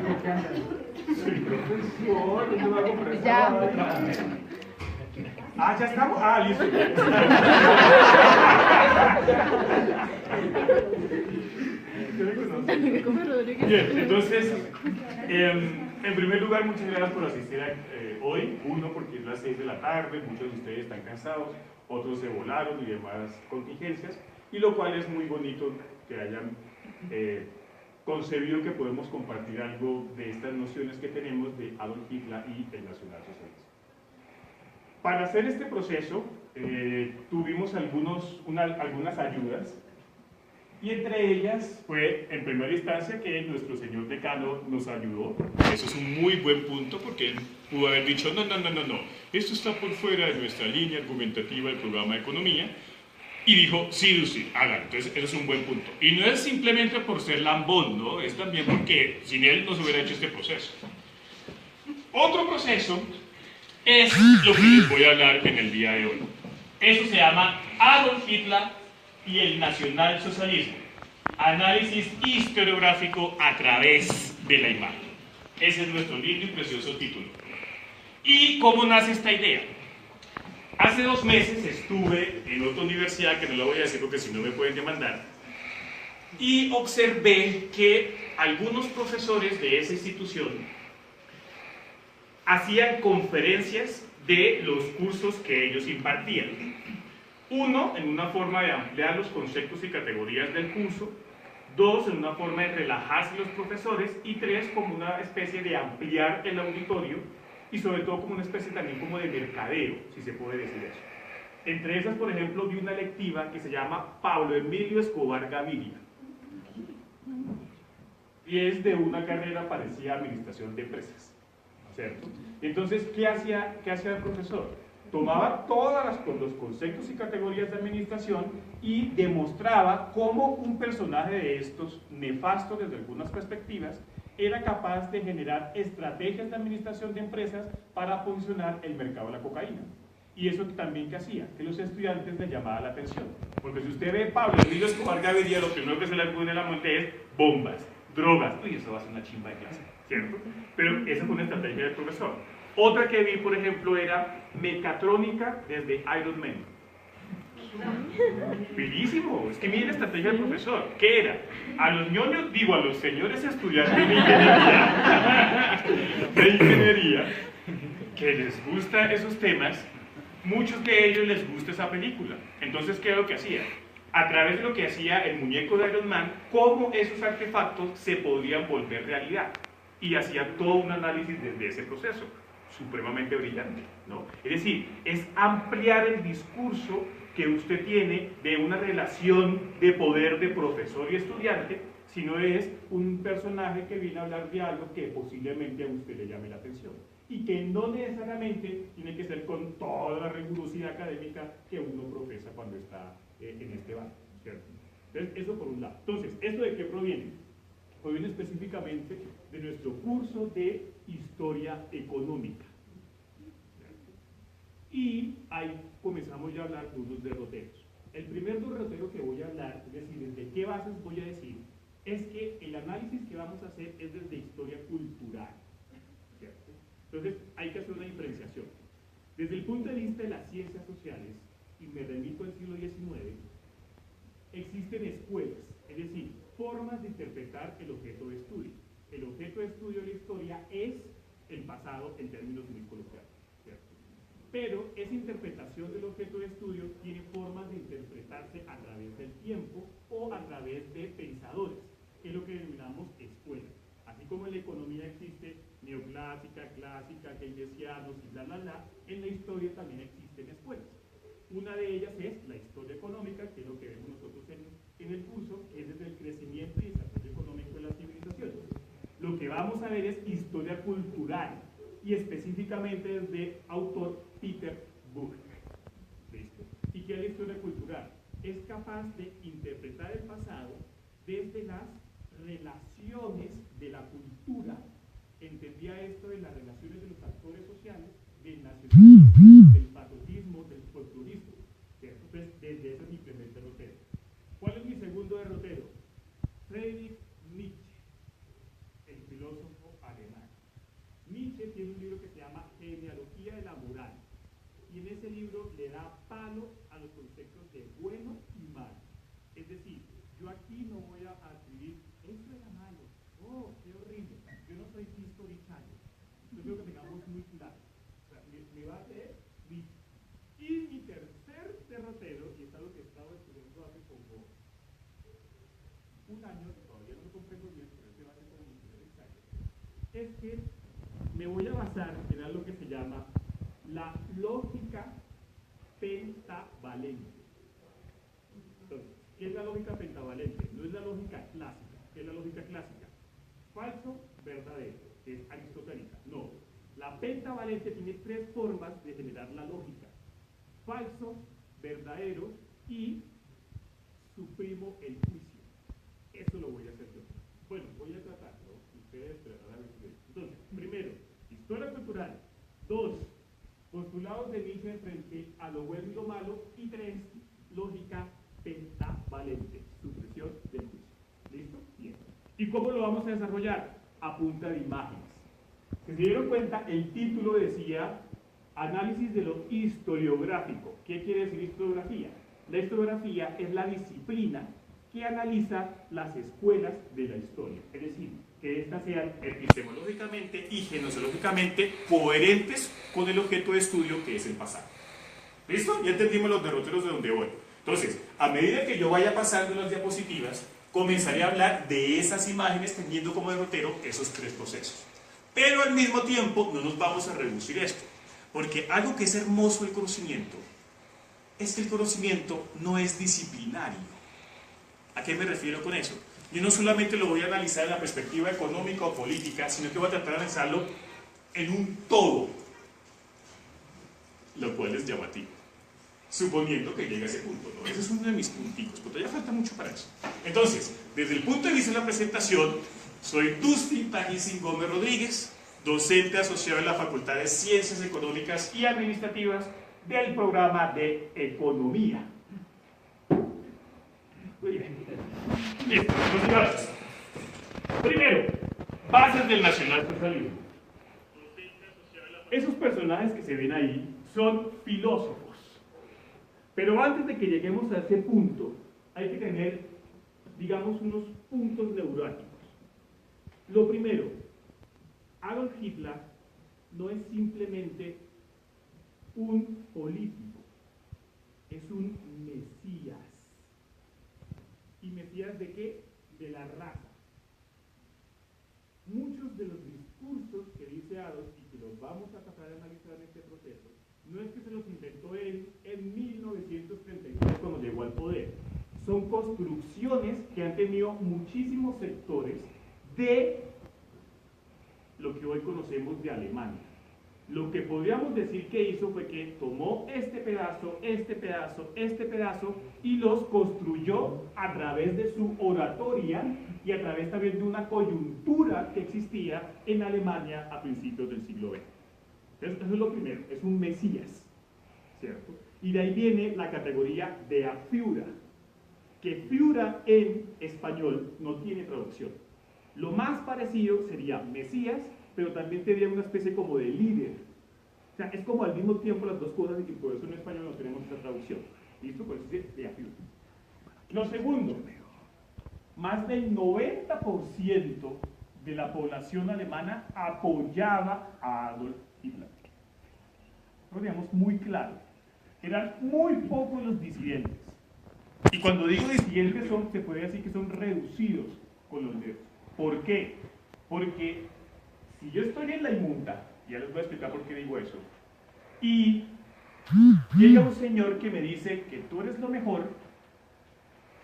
Sí, profesor, ¿dónde va a comprar esa Ya. vaina? Ah, ya estamos. Ah, listo. Bien, entonces, en primer lugar, muchas gracias por asistir hoy. Uno, porque es las 6 de la tarde, muchos de ustedes están cansados, otros se volaron y demás contingencias, y lo cual es muy bonito que hayan concebido que podemos compartir algo de estas nociones que tenemos de Adolf Hitler y el nacionalsocialismo. Para hacer este proceso tuvimos algunas ayudas, y entre ellas fue en primera instancia que nuestro señor decano nos ayudó. Eso es un muy buen punto porque él pudo haber dicho no, esto está por fuera de nuestra línea argumentativa del programa de economía, y dijo sí, háganlo. Entonces eso es un buen punto, y no es simplemente por ser lambón, ¿no? Es también porque sin él no se hubiera hecho este proceso. Otro proceso es lo que les voy a hablar en el día de hoy. Eso se llama Adolf Hitler y el nacionalsocialismo. Análisis historiográfico a través de la imagen. Ese es nuestro lindo y precioso título. ¿Y cómo nace esta idea? Hace 2 meses estuve en otra universidad, que no lo voy a decir porque si no me pueden demandar, y observé que algunos profesores de esa institución hacían conferencias de los cursos que ellos impartían. Uno, en una forma de ampliar los conceptos y categorías del curso. 2, en una forma de relajarse los profesores. Y 3, como una especie de ampliar el auditorio y sobre todo como una especie también como de mercadeo, si se puede decir eso. Entre esas, por ejemplo, vi una lectiva que se llama Pablo Emilio Escobar Gaviria. Y es de una carrera parecida a administración de empresas, ¿cierto? Entonces, ¿qué hacía el profesor? Tomaba todos los conceptos y categorías de administración y demostraba cómo un personaje de estos, nefasto desde algunas perspectivas, era capaz de generar estrategias de administración de empresas para posicionar el mercado de la cocaína. Y eso también que hacía, que los estudiantes les llamaba la atención. Porque si usted ve Pablo Emilio Escobar Gaviria, lo primero que se le acude en la mente es bombas, drogas. Uy, eso va a ser una chimba de clase, ¿cierto? Pero esa fue una estrategia del profesor. Otra que vi, por ejemplo, era mecatrónica desde Iron Man. Bellísimo, es que miren la estrategia del profesor. ¿Qué era? A los ñoños, digo, a los señores estudiantes de ingeniería, que les gustan esos temas, muchos de ellos les gusta esa película. Entonces, ¿qué es lo que hacía? A través de lo que hacía el muñeco de Iron Man, cómo esos artefactos se podrían volver realidad. Y hacía todo un análisis desde ese proceso, supremamente brillante, ¿no? Es decir, es ampliar el discurso que usted tiene de una relación de poder de profesor y estudiante, sino es un personaje que viene a hablar de algo que posiblemente a usted le llame la atención. Y que no necesariamente tiene que ser con toda la rigurosidad académica que uno profesa cuando está en este barco, ¿cierto? Entonces, eso por un lado. Entonces, ¿esto de qué proviene? Proviene específicamente de nuestro curso de Historia Económica. Y ahí comenzamos ya a hablar de unos derroteros. El primer derrotero que voy a hablar, es decir, desde qué bases voy a decir, es que el análisis que vamos a hacer es desde historia cultural, ¿cierto? Entonces hay que hacer una diferenciación. Desde el punto de vista de las ciencias sociales, y me remito al siglo XIX, existen escuelas, es decir, formas de interpretar el objeto de estudio. El objeto de estudio de la historia es el pasado en términos muy coloquiales, ¿cierto? Pero esa interpretación del objeto de estudio tiene formas de interpretarse a través del tiempo o a través de pensadores, que es lo que denominamos escuelas. Así como en la economía existe neoclásica, clásica, keynesianos y bla, en la historia también existen escuelas. Una de ellas es la historia económica, que es lo que vemos nosotros en el curso, que es desde el crecimiento y desarrollo económico de las civilizaciones. Lo que vamos a ver es historia cultural, y específicamente desde autor Peter Buch. ¿Listo? ¿Y qué es la historia cultural? Es capaz de interpretar el pasado desde las relaciones de la cultura. Entendía esto de las relaciones de los actores sociales, del nacionalismo, del patriotismo, del folclorismo, ¿cierto? Entonces, desde ese es mi primer derrotero. ¿Cuál es mi segundo derrotero? Friedrich Nietzsche, el filósofo Nietzsche tiene un libro que se llama Genealogía de la Moral. Y en ese libro le da palo a los conceptos de bueno y malo. Es decir, yo aquí no voy a escribir, esto era malo, oh, qué horrible. Yo no soy History Channel. Yo creo que tengamos muy claro. O sea, me va a leer listo. Y mi tercer derrotero, y es algo que estaba estudiando hace como un año, todavía no lo comprendo bien, pero este va a ser como mi primer ensayo, es que me voy a basar en algo que se llama la lógica pentavalente. Entonces, ¿qué es la lógica pentavalente? No es la lógica clásica. ¿Qué es la lógica clásica? Falso, verdadero, que es aristotélica. No. La pentavalente tiene tres formas de generar la lógica: falso, verdadero y suprimo el juicio. Eso lo voy a hacer yo. Bueno, voy a tratarlo. Ustedes tratarán de ver. Entonces, primero, historia cultural. 2, postulados de Nietzsche frente a lo bueno y lo malo. Y 3, lógica pentavalente, supresión del juicio. ¿Listo? Bien. ¿Y cómo lo vamos a desarrollar? A punta de imágenes. Si se dieron cuenta, el título decía análisis de lo historiográfico. ¿Qué quiere decir historiografía? La historiografía es la disciplina que analiza las escuelas de la historia. Es decir, que éstas sean epistemológicamente y genosológicamente coherentes con el objeto de estudio que es el pasado. ¿Listo? Ya entendimos los derroteros de donde voy. Entonces, a medida que yo vaya pasando las diapositivas, comenzaré a hablar de esas imágenes teniendo como derrotero esos tres procesos. Pero al mismo tiempo no nos vamos a reducir esto, porque algo que es hermoso del conocimiento es que el conocimiento no es disciplinario. ¿A qué me refiero con eso? Yo no solamente lo voy a analizar en la perspectiva económica o política, sino que voy a tratar de analizarlo en un todo, lo cual es llamativo. Suponiendo que llegue a ese punto, ¿no? Ese es uno de mis punticos, pero todavía falta mucho para eso. Entonces, desde el punto de vista de la presentación, soy Dustin Tagisin Gómez Rodríguez, docente asociado en la Facultad de Ciencias Económicas y Administrativas del programa de Economía. Muy bien. Listo, continuamos. Primero, bases del nacionalsocialismo. Esos personajes que se ven ahí son filósofos. Pero antes de que lleguemos a ese punto, hay que tener, digamos, unos puntos neurálgicos. Lo primero, Adolf Hitler no es simplemente un político, es un mesías. ¿Y mesías de qué? De la raza. Muchos de los discursos que dice Adolf, y que los vamos a tratar de analizar en este proceso, no es que se los inventó él en 1939 cuando llegó al poder. Son construcciones que han tenido muchísimos sectores de lo que hoy conocemos de Alemania. Lo que podríamos decir que hizo fue que tomó este pedazo, este pedazo, este pedazo y los construyó a través de su oratoria y a través también de una coyuntura que existía en Alemania a principios del siglo XX. Entonces, eso es lo primero, es un mesías, ¿cierto? Y de ahí viene la categoría de a Führer, que Führer en español no tiene traducción. Lo más parecido sería mesías, pero también tendría una especie como de líder. O sea, es como al mismo tiempo las dos cosas y por eso en español no tenemos esta traducción. ¿Listo? Por eso dice de a Führer. Lo segundo, más del 90% de la población alemana apoyaba a Adolf Hitler. Lo digamos muy claro. Eran muy pocos los disidentes. Y cuando digo disidentes se puede decir que son reducidos con los dedos. ¿Por qué? Porque si yo estoy en la inmunda, ya les voy a explicar por qué digo eso, y llega un señor que me dice que tú eres lo mejor,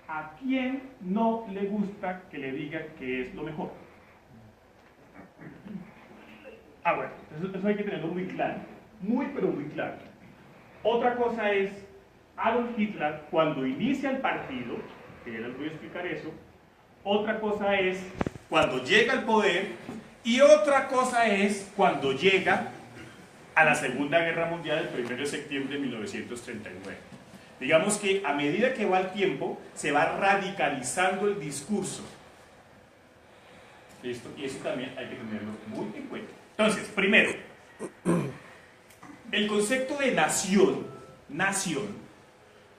¿a quién no le gusta que le digan que es lo mejor? Ah, bueno, eso hay que tenerlo muy claro, muy pero muy claro. Otra cosa es, Adolf Hitler, cuando inicia el partido, que ya les voy a explicar eso, otra cosa es cuando llega al poder y otra cosa es cuando llega a la Segunda Guerra Mundial el 1 de septiembre de 1939. Digamos que a medida que va el tiempo se va radicalizando el discurso. ¿Listo? Y eso también hay que tenerlo muy en cuenta. Entonces, primero, el concepto de nación,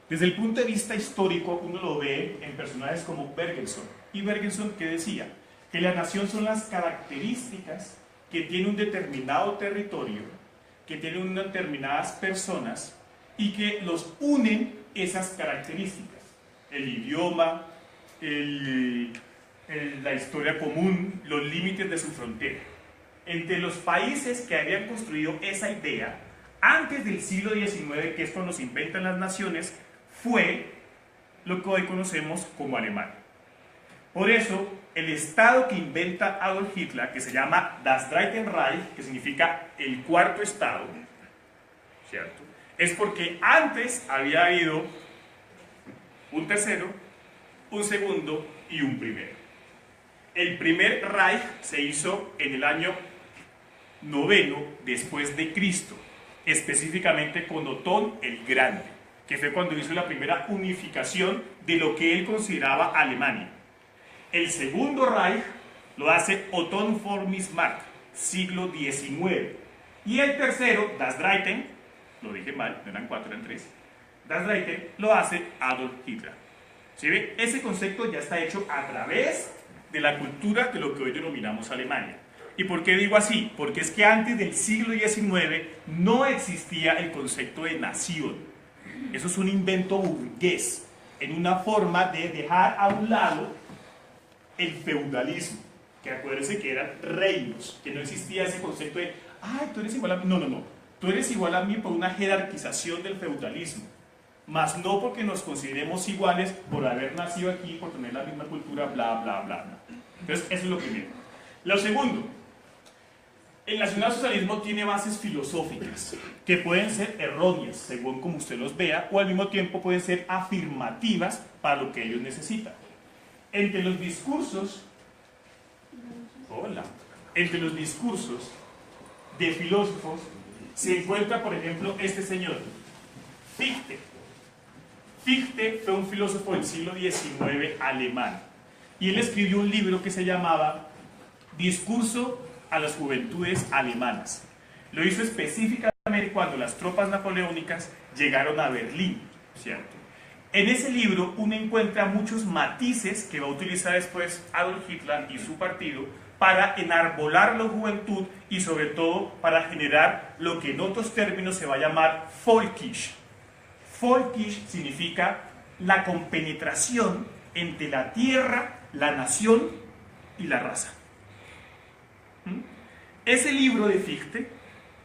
desde el punto de vista histórico, uno lo ve en personajes como Bergson. ¿Y Bergson qué decía? Que la nación son las características que tiene un determinado territorio, que tiene unas determinadas personas y que los unen esas características. El idioma, la historia común, los límites de su frontera. Entre los países que habían construido esa idea, antes del siglo XIX, que es cuando se inventan las naciones, fue lo que hoy conocemos como Alemania. Por eso, el Estado que inventa Adolf Hitler, que se llama Das Dritte Reich, que significa el cuarto Estado, ¿cierto?, es porque antes había habido un tercero, un segundo y un primero. El primer Reich se hizo en el año 9 después de Cristo, específicamente con Otón el Grande, que fue cuando hizo la primera unificación de lo que él consideraba Alemania. El segundo Reich lo hace Otto von Bismarck, siglo XIX. Y el tercero, Das Dritte, lo dije mal, no eran 4, eran 3, Das Dritte lo hace Adolf Hitler. ¿Sí ve? Ese concepto ya está hecho a través de la cultura de lo que hoy denominamos Alemania. ¿Y por qué digo así? Porque es que antes del siglo XIX no existía el concepto de nación. Eso es un invento burgués, en una forma de dejar a un lado el feudalismo, que acuérdense que eran reinos, que no existía ese concepto de, ay, tú eres igual a mí. No, no, no. Tú eres igual a mí por una jerarquización del feudalismo, más no porque nos consideremos iguales por haber nacido aquí, por tener la misma cultura, bla, bla, bla, bla. Entonces, eso es lo primero. Lo segundo, el nacionalsocialismo tiene bases filosóficas que pueden ser erróneas, según como usted los vea, o al mismo tiempo pueden ser afirmativas para lo que ellos necesitan. Entre los discursos de filósofos se encuentra, por ejemplo, este señor, Fichte. Fichte fue un filósofo del siglo XIX alemán y él escribió un libro que se llamaba Discurso a las Juventudes Alemanas. Lo hizo específicamente cuando las tropas napoleónicas llegaron a Berlín, ¿cierto? En ese libro uno encuentra muchos matices que va a utilizar después Adolf Hitler y su partido para enarbolar la juventud y sobre todo para generar lo que en otros términos se va a llamar Völkisch. Völkisch significa la compenetración entre la tierra, la nación y la raza. Ese libro de Fichte,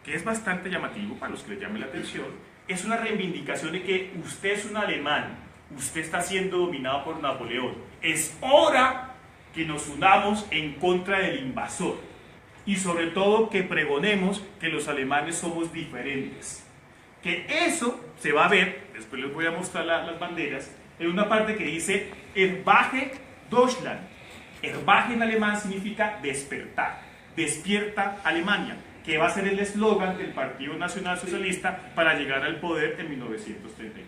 que es bastante llamativo para los que les llame la atención, es una reivindicación de que usted es un alemán, usted está siendo dominado por Napoleón. Es hora que nos unamos en contra del invasor y sobre todo que pregonemos que los alemanes somos diferentes. Que eso se va a ver, después les voy a mostrar las banderas, en una parte que dice Erwache Deutschland. Erwache en alemán significa despertar, despierta Alemania, que va a ser el eslogan del Partido Nacional Socialista para llegar al poder en 1933.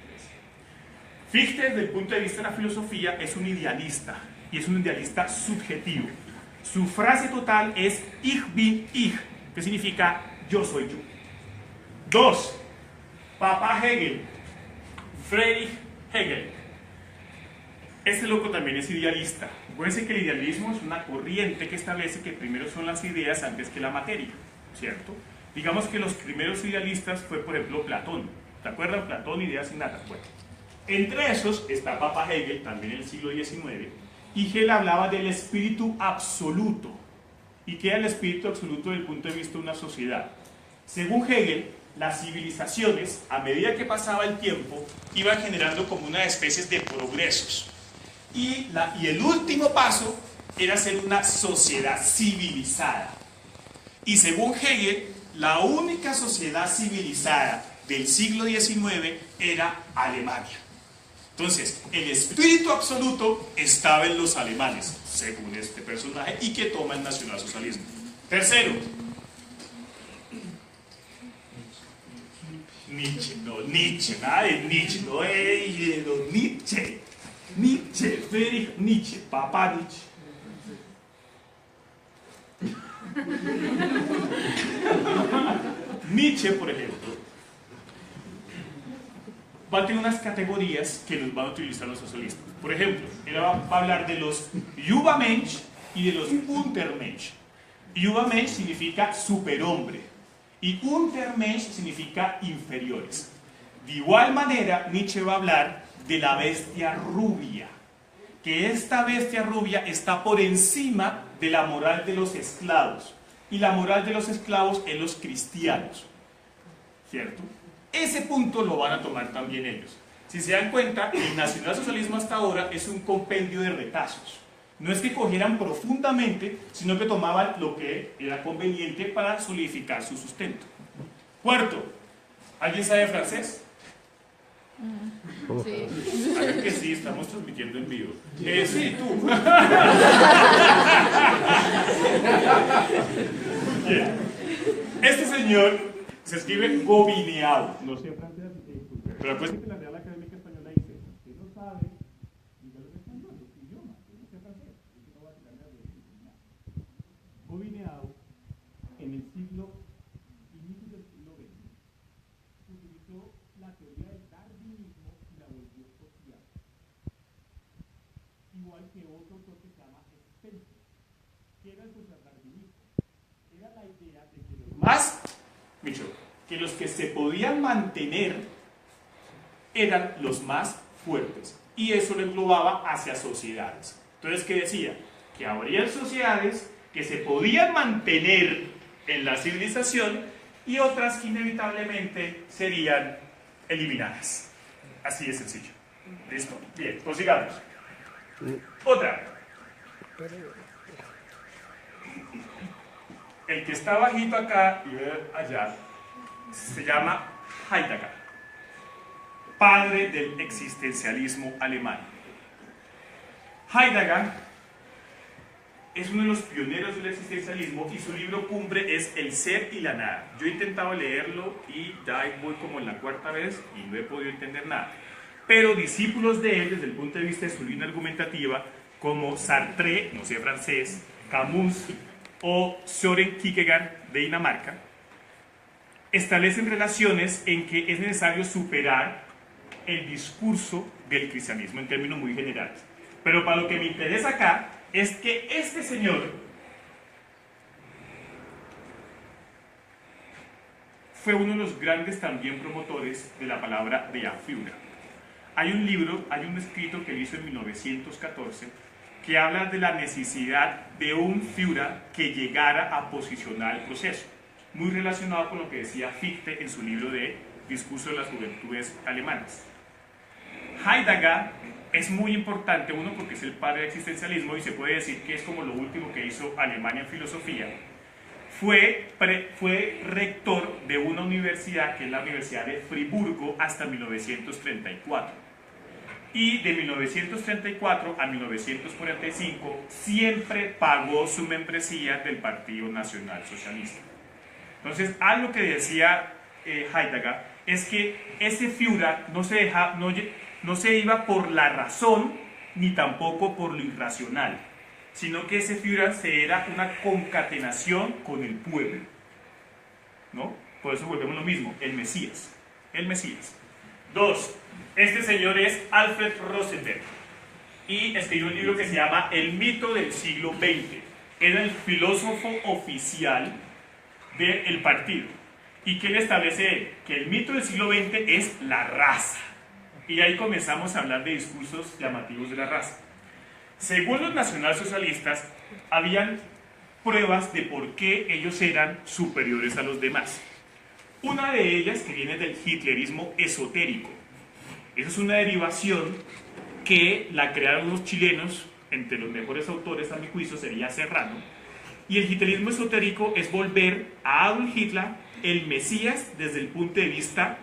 Fichte, desde el punto de vista de la filosofía, es un idealista, y es un idealista subjetivo. Su frase total es Ich bin ich, que significa yo soy yo. 2. Papá Hegel, Friedrich Hegel. Este loco también es idealista. Acuérdense que el idealismo es una corriente que establece que primero son las ideas antes que la materia, ¿cierto? Digamos que los primeros idealistas fue, por ejemplo, Platón. ¿Se acuerdan? Platón, ideas innatas. Bueno, entre esos está Papa Hegel, también en el siglo XIX, y Hegel hablaba del espíritu absoluto. ¿Y qué era el espíritu absoluto desde el punto de vista de una sociedad? Según Hegel, las civilizaciones, a medida que pasaba el tiempo, iban generando como unas especies de progresos. Y el último paso era ser una sociedad civilizada. Y según Hegel, la única sociedad civilizada del siglo XIX era Alemania. Entonces, el espíritu absoluto estaba en los alemanes, según este personaje, y que toma el nacionalsocialismo. Tercero, Nietzsche, nada de Nietzsche, Nietzsche, Friedrich Nietzsche, papá Nietzsche. Nietzsche, por ejemplo, va a tener unas categorías que los van a utilizar los socialistas. Por ejemplo, él va a hablar de los Übermensch y de los Untermensch. Übermensch significa superhombre y Untermensch significa inferiores. De igual manera, Nietzsche va a hablar de la bestia rubia, que esta bestia rubia está por encima de la moral de los esclavos, y la moral de los esclavos es los cristianos, ¿cierto? Ese punto lo van a tomar también ellos. Si se dan cuenta, el nacionalsocialismo hasta ahora es un compendio de retazos. No es que cogieran profundamente, sino que tomaban lo que era conveniente para solidificar su sustento. Cuarto, ¿alguien sabe francés? Sí. A ver que sí, estamos transmitiendo en vivo. Sí, tú. Bien. Este señor se escribe Gobineau. No sé francés, así que disculpe. Pero pues, La Real Académica Española dice, usted no sabe, dígalo en español, es su idioma, yo no sé francés, así que no voy a quitarle la legitimidad. Gobineau, en el siglo, inicios del siglo XX, utilizó la teoría del darwinismo y la volvió social. Igual que otro autor que se llama Spencer, que era el socialdarwinismo. Era la idea de que los más, Micho, que los que se podían mantener eran los más fuertes. Y eso lo englobaba hacia sociedades. Entonces, ¿qué decía? Que habría sociedades que se podían mantener en la civilización y otras que inevitablemente serían eliminadas. Así de sencillo. ¿Listo? Bien, prosigamos. Otra. El que está bajito acá y ve allá se llama Heidegger, padre del existencialismo alemán. Heidegger es uno de los pioneros del existencialismo y su libro cumbre es El ser y la nada. Yo he intentado leerlo y ya voy como en la cuarta vez y no he podido entender nada. Pero discípulos de él, desde el punto de vista de su línea argumentativa, como Sartre, no sé francés, Camus o Søren Kierkegaard de Dinamarca, establecen relaciones en que es necesario superar el discurso del cristianismo en términos muy generales. Pero para lo que me interesa acá es que este señor fue uno de los grandes también promotores de la palabra de Führer. Hay un libro, hay un escrito que él hizo en 1914 que habla de la necesidad de un Führer que llegara a posicionar el proceso, muy relacionado con lo que decía Fichte en su libro de Discurso de las Juventudes Alemanas. Heidegger es muy importante, uno porque es el padre del existencialismo y se puede decir que es como lo último que hizo Alemania en filosofía. Fue rector de una universidad que es la Universidad de Friburgo hasta 1934. Y de 1934 a 1945 siempre pagó su membresía del Partido Nacional Socialista. Entonces, algo que decía Heidegger es que ese Führer no se iba por la razón ni tampoco por lo irracional, sino que ese Führer era una concatenación con el pueblo, ¿no? Por eso volvemos lo mismo, el Mesías. El Mesías. 2. Este señor es Alfred Rosenberg y escribió un libro que se llama El mito del siglo XX. Era el filósofo oficial del partido. ¿Y qué le establece él? Que el mito del siglo XX es la raza. Y ahí comenzamos a hablar de discursos llamativos de la raza. Según los nacionalsocialistas, habían pruebas de por qué ellos eran superiores a los demás. Una de ellas que viene del hitlerismo esotérico. Esa es una derivación que la crearon los chilenos, entre los mejores autores a mi juicio sería Serrano. Y el hitlerismo esotérico es volver a Adolf Hitler el Mesías desde el punto de vista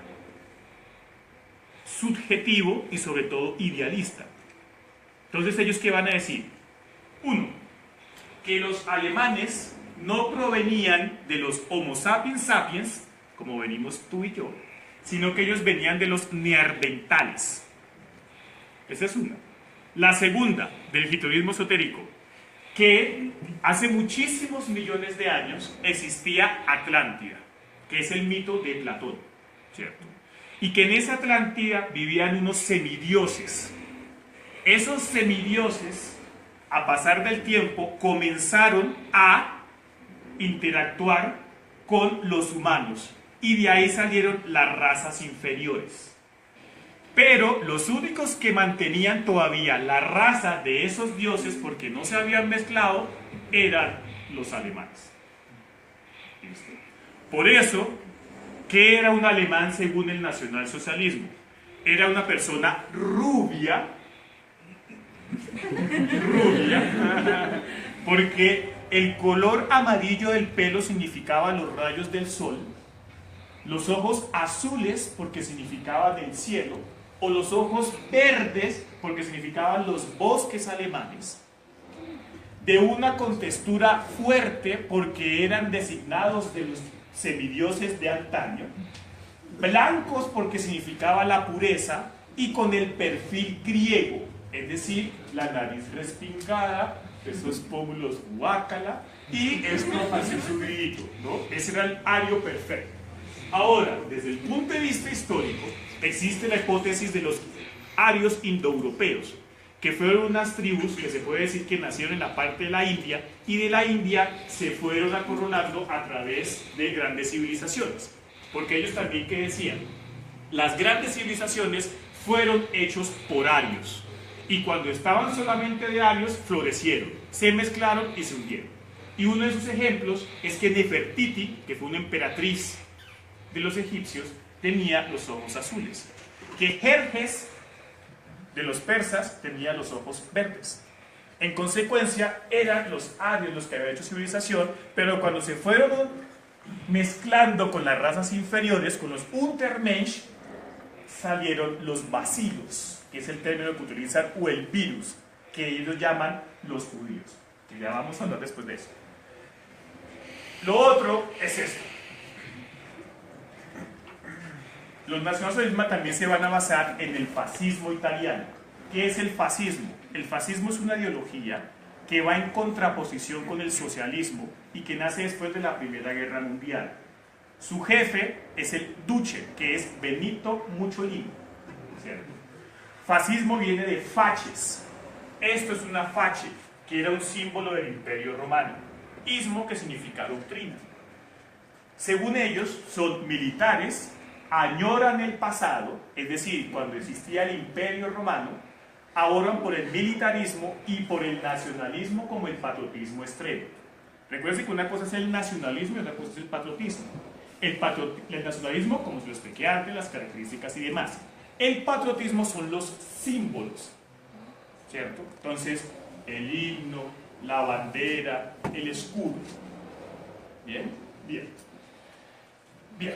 subjetivo y sobre todo idealista. Entonces, ¿ellos qué van a decir? Uno, que los alemanes no provenían de los Homo sapiens sapiens, como venimos tú y yo, sino que ellos venían de los neandertales. Esa es una. La segunda, del hitlerismo esotérico, que hace muchísimos millones de años existía Atlántida. que es el mito de Platón, ¿cierto? Y que en esa Atlántida vivían unos semidioses. Esos semidioses, a pasar del tiempo, comenzaron a interactuar con los humanos y de ahí salieron las razas inferiores. Pero los únicos que mantenían todavía la raza de esos dioses, porque no se habían mezclado, eran los alemanes. ¿Listo? Por eso, ¿qué era un alemán según el nacionalsocialismo? Era una persona rubia, porque el color amarillo del pelo significaba los rayos del sol, los ojos azules porque significaban el cielo, o los ojos verdes porque significaban los bosques alemanes, de una contextura fuerte porque eran designados de los semidioses de antaño, blancos porque significaba la pureza y con el perfil griego, es decir, la nariz respingada, esos pómulos guácala y esto así subidito, ¿no? Ese era el ario perfecto. Ahora, desde el punto de vista histórico, existe la hipótesis de los arios indoeuropeos, que fueron unas tribus que se puede decir que nacieron en la parte de la India y de la India se fueron acorralando a través de grandes civilizaciones. Porque ellos también, ¿qué decían? Las grandes civilizaciones fueron hechos por arios y cuando estaban solamente de arios florecieron, se mezclaron y se hundieron. Y uno de sus ejemplos es que Nefertiti, que fue una emperatriz de los egipcios, tenía los ojos azules, que Jerjes de los persas tenía los ojos verdes. En consecuencia, eran los arios los que habían hecho civilización, pero cuando se fueron mezclando con las razas inferiores, con los Untermensch, salieron los bacilos, que es el término que utilizan, o el virus, que ellos llaman los judíos, que ya vamos a hablar después de eso. Lo otro es esto. Los nacionalsocialistas también se van a basar en el fascismo italiano. ¿Qué es el fascismo? El fascismo es una ideología que va en contraposición con el socialismo y que nace después de la Primera Guerra Mundial. Su jefe es el Duce, que es Benito Mussolini, ¿cierto? Fascismo viene de facies. Esto es una facie, que era un símbolo del Imperio Romano. Ismo, que significa doctrina. Según ellos, son militares, añoran el pasado, es decir, cuando existía el Imperio Romano, abogan por el militarismo y por el nacionalismo como el patriotismo extremo. Recuerden que una cosa es el nacionalismo y otra cosa es el patriotismo. El nacionalismo, como se lo expliqué antes, las características y demás. El patriotismo son los símbolos, ¿cierto? Entonces, el himno, la bandera, el escudo. ¿Bien? Bien. Bien.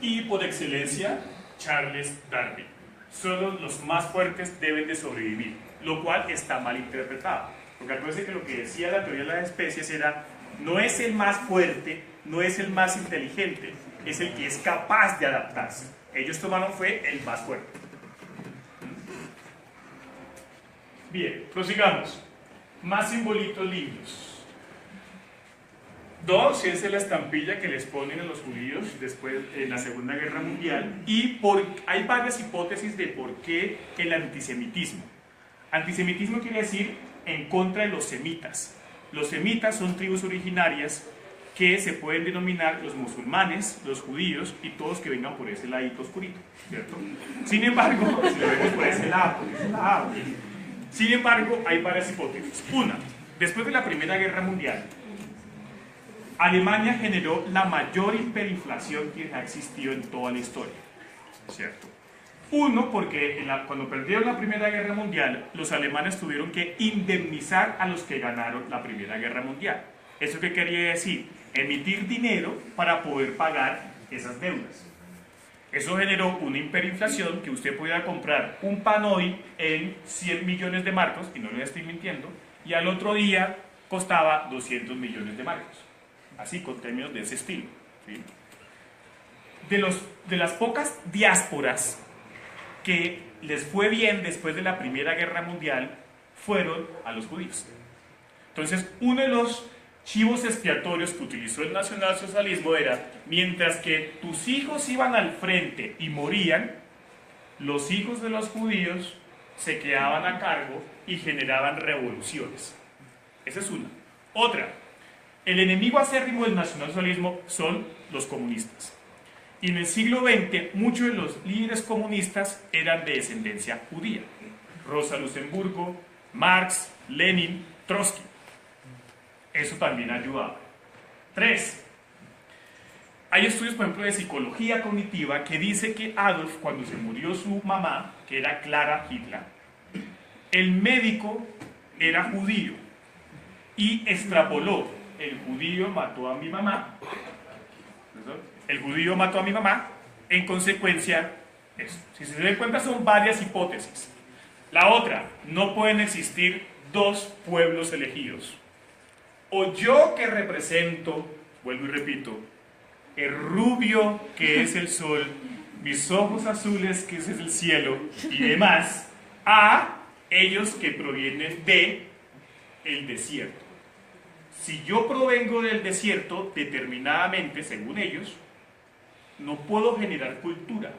Y por excelencia, Charles Darwin. Solo los más fuertes deben de sobrevivir, lo cual está mal interpretado. Porque acuérdense que lo que decía la teoría de las especies era, no es el más fuerte, no es el más inteligente, es el que es capaz de adaptarse. Ellos tomaron fue el más fuerte. Bien, prosigamos. Más simbolitos lindos. Dos, esa es la estampilla que les ponen a los judíos después en la Segunda Guerra Mundial. Y hay varias hipótesis de por qué el antisemitismo. Antisemitismo quiere decir en contra de los semitas. Los semitas son tribus originarias que se pueden denominar los musulmanes, los judíos y todos que vengan por ese ladito oscurito, ¿cierto? Sin embargo, si lo vemos por ese lado, sin embargo, hay varias hipótesis. Una, después de la Primera Guerra Mundial, Alemania generó la mayor hiperinflación que ha existido en toda la historia, ¿cierto? Uno, porque cuando perdieron la Primera Guerra Mundial, los alemanes tuvieron que indemnizar a los que ganaron la Primera Guerra Mundial. ¿Eso qué quería decir? Emitir dinero para poder pagar esas deudas. Eso generó una hiperinflación que usted podía comprar un pan hoy en 100 millones de marcos, y no le estoy mintiendo, y al otro día costaba 200 millones de marcos. Así, con términos de ese estilo, ¿sí? De las pocas diásporas que les fue bien después de la Primera Guerra Mundial fueron a los judíos. Entonces, uno de los chivos expiatorios que utilizó el nacionalsocialismo era, mientras que tus hijos iban al frente y morían, los hijos de los judíos se quedaban a cargo y generaban revoluciones. Esa es una. Otra, el enemigo acérrimo del nacionalsocialismo son los comunistas. Y en el siglo XX, muchos de los líderes comunistas eran de descendencia judía. Rosa Luxemburgo, Marx, Lenin, Trotsky. Eso también ayudaba. 3. Hay estudios, por ejemplo, de psicología cognitiva que dice que Adolf, cuando se murió su mamá, que era Clara Hitler, el médico era judío y extrapoló: el judío mató a mi mamá, el judío mató a mi mamá, en consecuencia, eso. Si se dan cuenta, son varias hipótesis. La otra, no pueden existir dos pueblos elegidos. O yo, que represento, vuelvo y repito, el rubio que es el sol, mis ojos azules que es el cielo y demás, a ellos que provienen de el desierto. Si yo provengo del desierto, determinadamente, según ellos, no puedo generar cultura.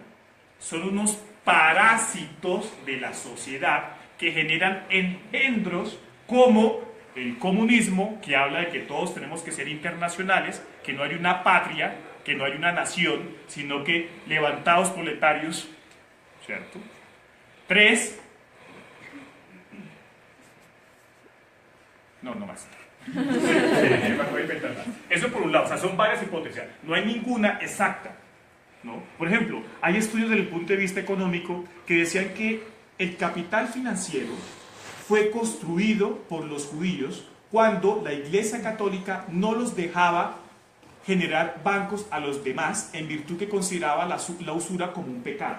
Son unos parásitos de la sociedad que generan engendros como el comunismo, que habla de que todos tenemos que ser internacionales, que no hay una patria, que no hay una nación, sino que levantados proletarios, ¿cierto? 3. No más. Eso por un lado, o sea, son varias hipótesis, no hay ninguna exacta, ¿no? Por ejemplo, hay estudios desde el punto de vista económico que decían que el capital financiero fue construido por los judíos cuando la Iglesia Católica no los dejaba generar bancos a los demás en virtud que consideraba la usura como un pecado.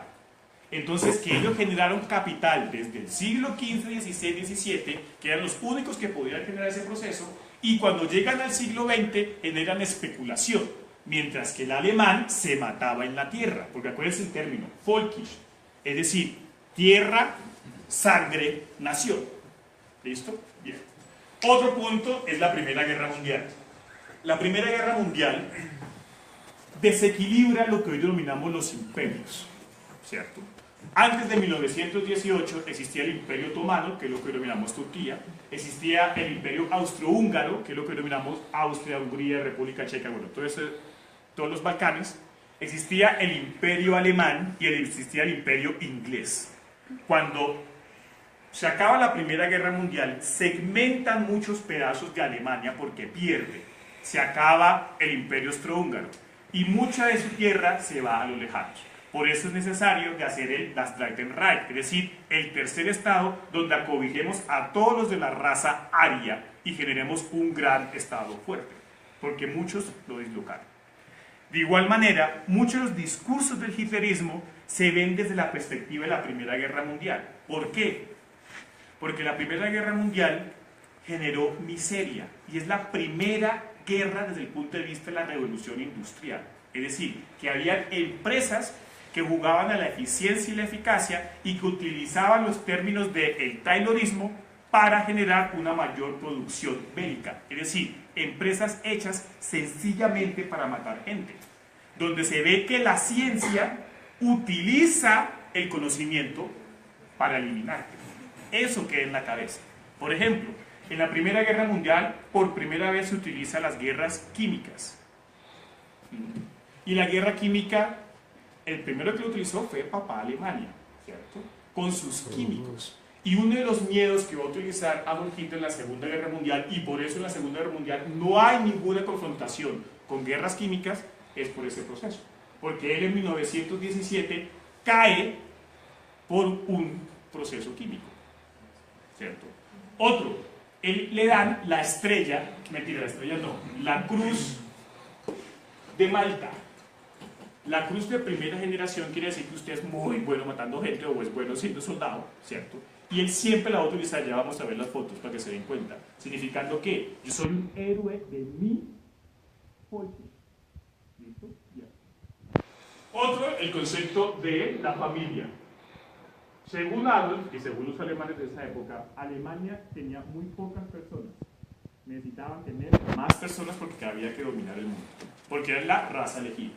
Entonces, que ellos generaron capital desde el siglo XV, XVI, XVII, que eran los únicos que podían generar ese proceso, y cuando llegan al siglo XX generan especulación, mientras que el alemán se mataba en la tierra, porque acuérdense el término, Volkisch, es decir, tierra, sangre, nación. ¿Listo? Bien. Otro punto es la Primera Guerra Mundial. La Primera Guerra Mundial desequilibra lo que hoy denominamos los imperios, ¿cierto? Antes de 1918 existía el Imperio Otomano, que es lo que denominamos Turquía, existía el Imperio Austrohúngaro, que es lo que denominamos Austria, Hungría, República Checa, bueno, todos los Balcanes, existía el Imperio Alemán y existía el Imperio Inglés. Cuando se acaba la Primera Guerra Mundial, segmentan muchos pedazos de Alemania porque pierde, se acaba el Imperio Austrohúngaro y mucha de su tierra se va a los lejanos. Por eso es necesario de hacer el Das Dritte Reich, es decir, el tercer estado donde acobijemos a todos los de la raza aria y generemos un gran estado fuerte, porque muchos lo dislocaron. De igual manera, muchos de los discursos del hitlerismo se ven desde la perspectiva de la Primera Guerra Mundial. ¿Por qué? Porque la Primera Guerra Mundial generó miseria y es la primera guerra desde el punto de vista de la revolución industrial. Es decir, que había empresas que jugaban a la eficiencia y la eficacia y que utilizaban los términos del taylorismo para generar una mayor producción bélica. Es decir, empresas hechas sencillamente para matar gente, donde se ve que la ciencia utiliza el conocimiento para eliminarte. Eso queda en la cabeza. Por ejemplo, en la Primera Guerra Mundial, por primera vez se utilizan las guerras químicas. Y la guerra química, el primero que lo utilizó fue Papá Alemania, ¿cierto? Con sus químicos. Y uno de los miedos que va a utilizar Adolf Hitler en la Segunda Guerra Mundial, y por eso en la Segunda Guerra Mundial no hay ninguna confrontación con guerras químicas, es por ese proceso. Porque él en 1917 cae por un proceso químico, ¿cierto? Otro, él le dan la estrella, mentira, la estrella no, la cruz de Malta. La cruz de primera generación quiere decir que usted es muy bueno matando gente o es bueno siendo soldado, ¿cierto? Y él siempre la va a utilizar, ya vamos a ver las fotos para que se den cuenta, significando que yo soy un héroe de mi pueblo. ¿Listo? Ya. Otro, el concepto de la familia. Según Adolf y según los alemanes de esa época, Alemania tenía muy pocas personas. necesitaban tener más personas porque había que dominar el mundo, porque era la raza elegida.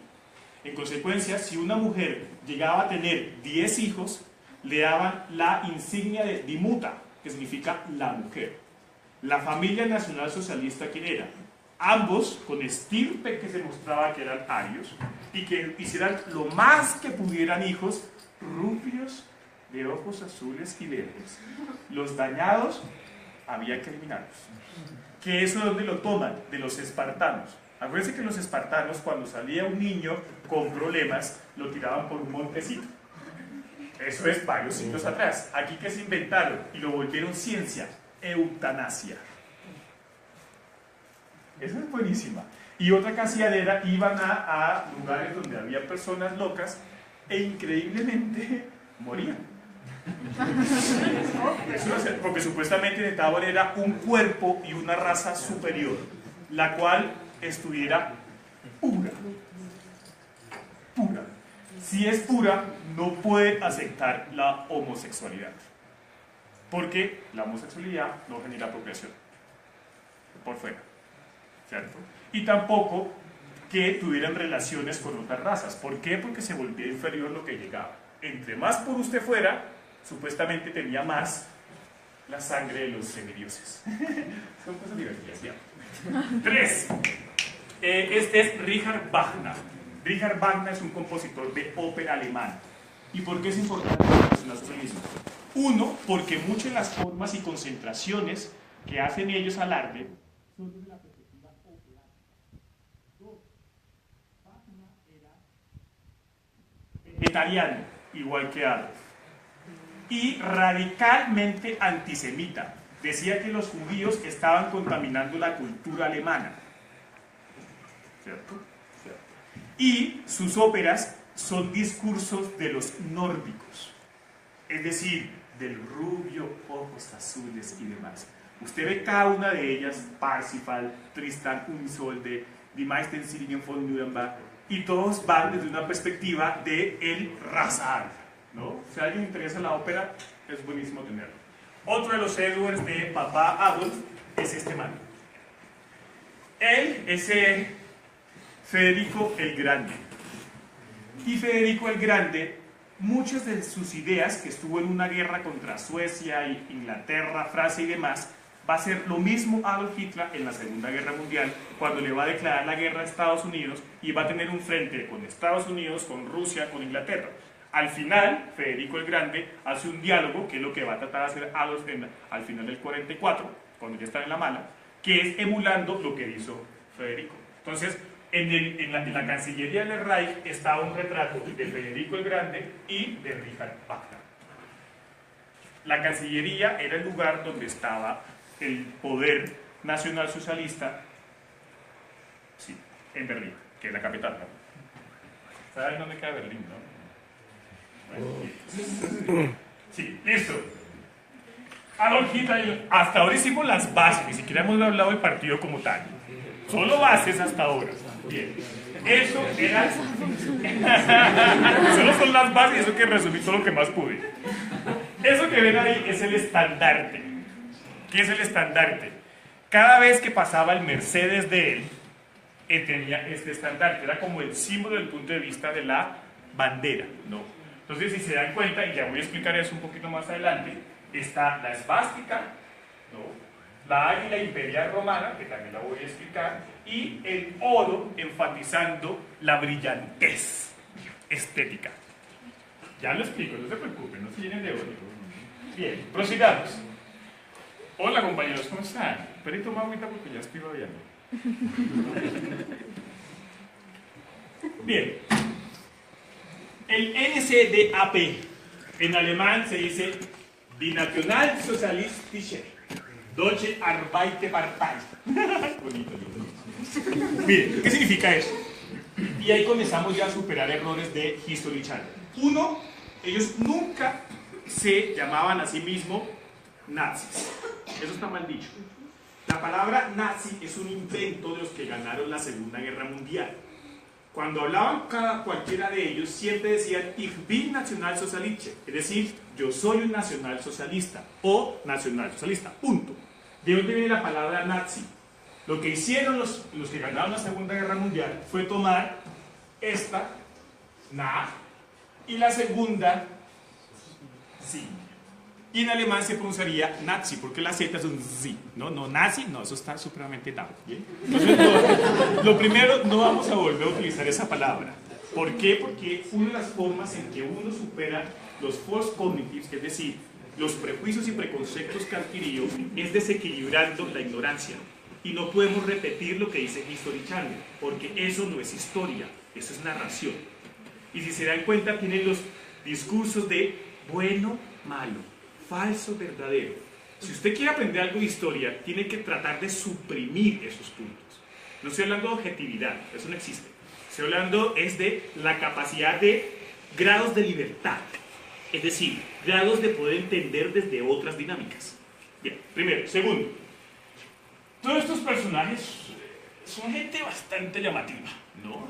En consecuencia, si una mujer llegaba a tener 10 hijos, le daban la insignia de dimuta, que significa la mujer. La familia nacional socialista, ¿quién era? Ambos con estirpe que se mostraba que eran arios y que hicieran lo más que pudieran hijos rubios, de ojos azules y verdes. Los dañados había que eliminarlos. ¿Que eso de dónde lo toman? De los espartanos. Acuérdense que los espartanos, cuando salía un niño con problemas, lo tiraban por un montecito. Eso es varios siglos atrás. Aquí que se inventaron y lo volvieron ciencia, eutanasia. Esa es buenísima. Y otra que hacían era, iban a lugares donde había personas locas e increíblemente morían. Porque supuestamente necesitaban era un cuerpo y una raza superior, la cual estuviera pura. Pura. Si es pura, no puede aceptar la homosexualidad. Porque la homosexualidad no genera procreación. Por fuera. ¿Cierto? Y tampoco que tuvieran relaciones con otras razas. ¿Por qué? Porque se volvía inferior lo que llegaba. Entre más puro usted fuera, supuestamente tenía más la sangre de los semidioses. Son cosas divertidas, ¿ya? 3. Este es Richard Wagner. Richard Wagner es un compositor de ópera alemán. ¿Y por qué es importante el nacionalsocialismo? Uno, porque muchas de las formas y concentraciones que hacen ellos alarde son desde la perspectiva operática. 2. Wagner era vegetariano, igual que Adolf, y radicalmente antisemita. Decía que los judíos estaban contaminando la cultura alemana. ¿Cierto? ¿Cierto? Y sus óperas son discursos de los nórdicos, es decir, del rubio, ojos azules y demás. Usted ve cada una de ellas, Parsifal, Tristan und Isolde, Die meisten Singen von Nuremberg, y todos van desde una perspectiva de el raza alta, ¿no? Si a alguien le interesa la ópera, es buenísimo tenerlo. Otro de los Edwards de papá Adolf es este man. Él es Federico el Grande. Y Federico el Grande, muchas de sus ideas, que estuvo en una guerra contra Suecia, Inglaterra, Francia y demás, va a hacer lo mismo Adolf Hitler en la Segunda Guerra Mundial, cuando le va a declarar la guerra a Estados Unidos y va a tener un frente con Estados Unidos, con Rusia, con Inglaterra. Al final, Federico el Grande hace un diálogo, que es lo que va a tratar de hacer Adolf al final del 44, cuando ya está en la mala, que es emulando lo que hizo Federico. Entonces, en la Cancillería del Reich estaba un retrato de Federico el Grande y de Richard Wagner. La Cancillería era el lugar donde estaba el poder nacionalsocialista, sí, en Berlín, que es la capital, ¿no? ¿Saben dónde queda Berlín, no? Bueno, sí, listo. Adolf Hitler, hasta ahora hicimos las bases, ni siquiera hemos hablado del partido como tal. Solo bases hasta ahora. Bien. Eso era. Solo son las bases, eso que resumí todo lo que más pude. Eso que ven ahí es el estandarte. ¿Qué es el estandarte? Cada vez que pasaba el Mercedes de él, tenía este estandarte. Era como el símbolo desde el punto de vista de la bandera, ¿no? Entonces, si se dan cuenta, y ya voy a explicar eso un poquito más adelante, está la esvástica, ¿no? La águila imperial romana, que también la voy a explicar, y el oro enfatizando la brillantez estética. Ya lo explico, no se preocupen, no se llenen de oro. Bien, prosigamos. Hola compañeros, ¿cómo están? Pero toma agüita porque ya estoy babeando. Bien. El NSDAP en alemán se dice Die Nationalsozialistische Deutsche Arbeiterpartei. Bonito, bonito. Bien, ¿qué significa eso? Y ahí comenzamos ya a superar errores de History Channel. Uno, ellos nunca se llamaban a sí mismos nazis. Eso está mal dicho. La palabra nazi es un invento de los que ganaron la Segunda Guerra Mundial. Cuando hablaban cualquiera de ellos, siempre decían Ich bin Nationalsozialist, es decir, yo soy un nacionalsocialista o nacionalsocialista, punto. ¿De dónde viene la palabra nazi? Lo que hicieron los que ganaron la Segunda Guerra Mundial fue tomar esta, na, y la segunda, sí. Y en alemán se pronunciaría Nazi, porque la Z es un Z, ¿no? No, nazi, no, eso está supremamente dado, ¿bien? Entonces, lo primero, no vamos a volver a utilizar esa palabra. ¿Por qué? Porque una de las formas en que uno supera los false cognitives, es decir, los prejuicios y preconceptos que adquirió, es desequilibrando la ignorancia. Y no podemos repetir lo que dice History Channel, porque eso no es historia, eso es narración. Y si se dan cuenta, tienen los discursos de bueno, malo, falso, verdadero. Si usted quiere aprender algo de historia, tiene que tratar de suprimir esos puntos. No estoy hablando de objetividad, eso no existe. Estoy hablando es de la capacidad de grados de libertad. Es decir, grados de poder entender desde otras dinámicas. Bien, primero. Segundo, todos estos personajes son gente bastante llamativa, ¿no?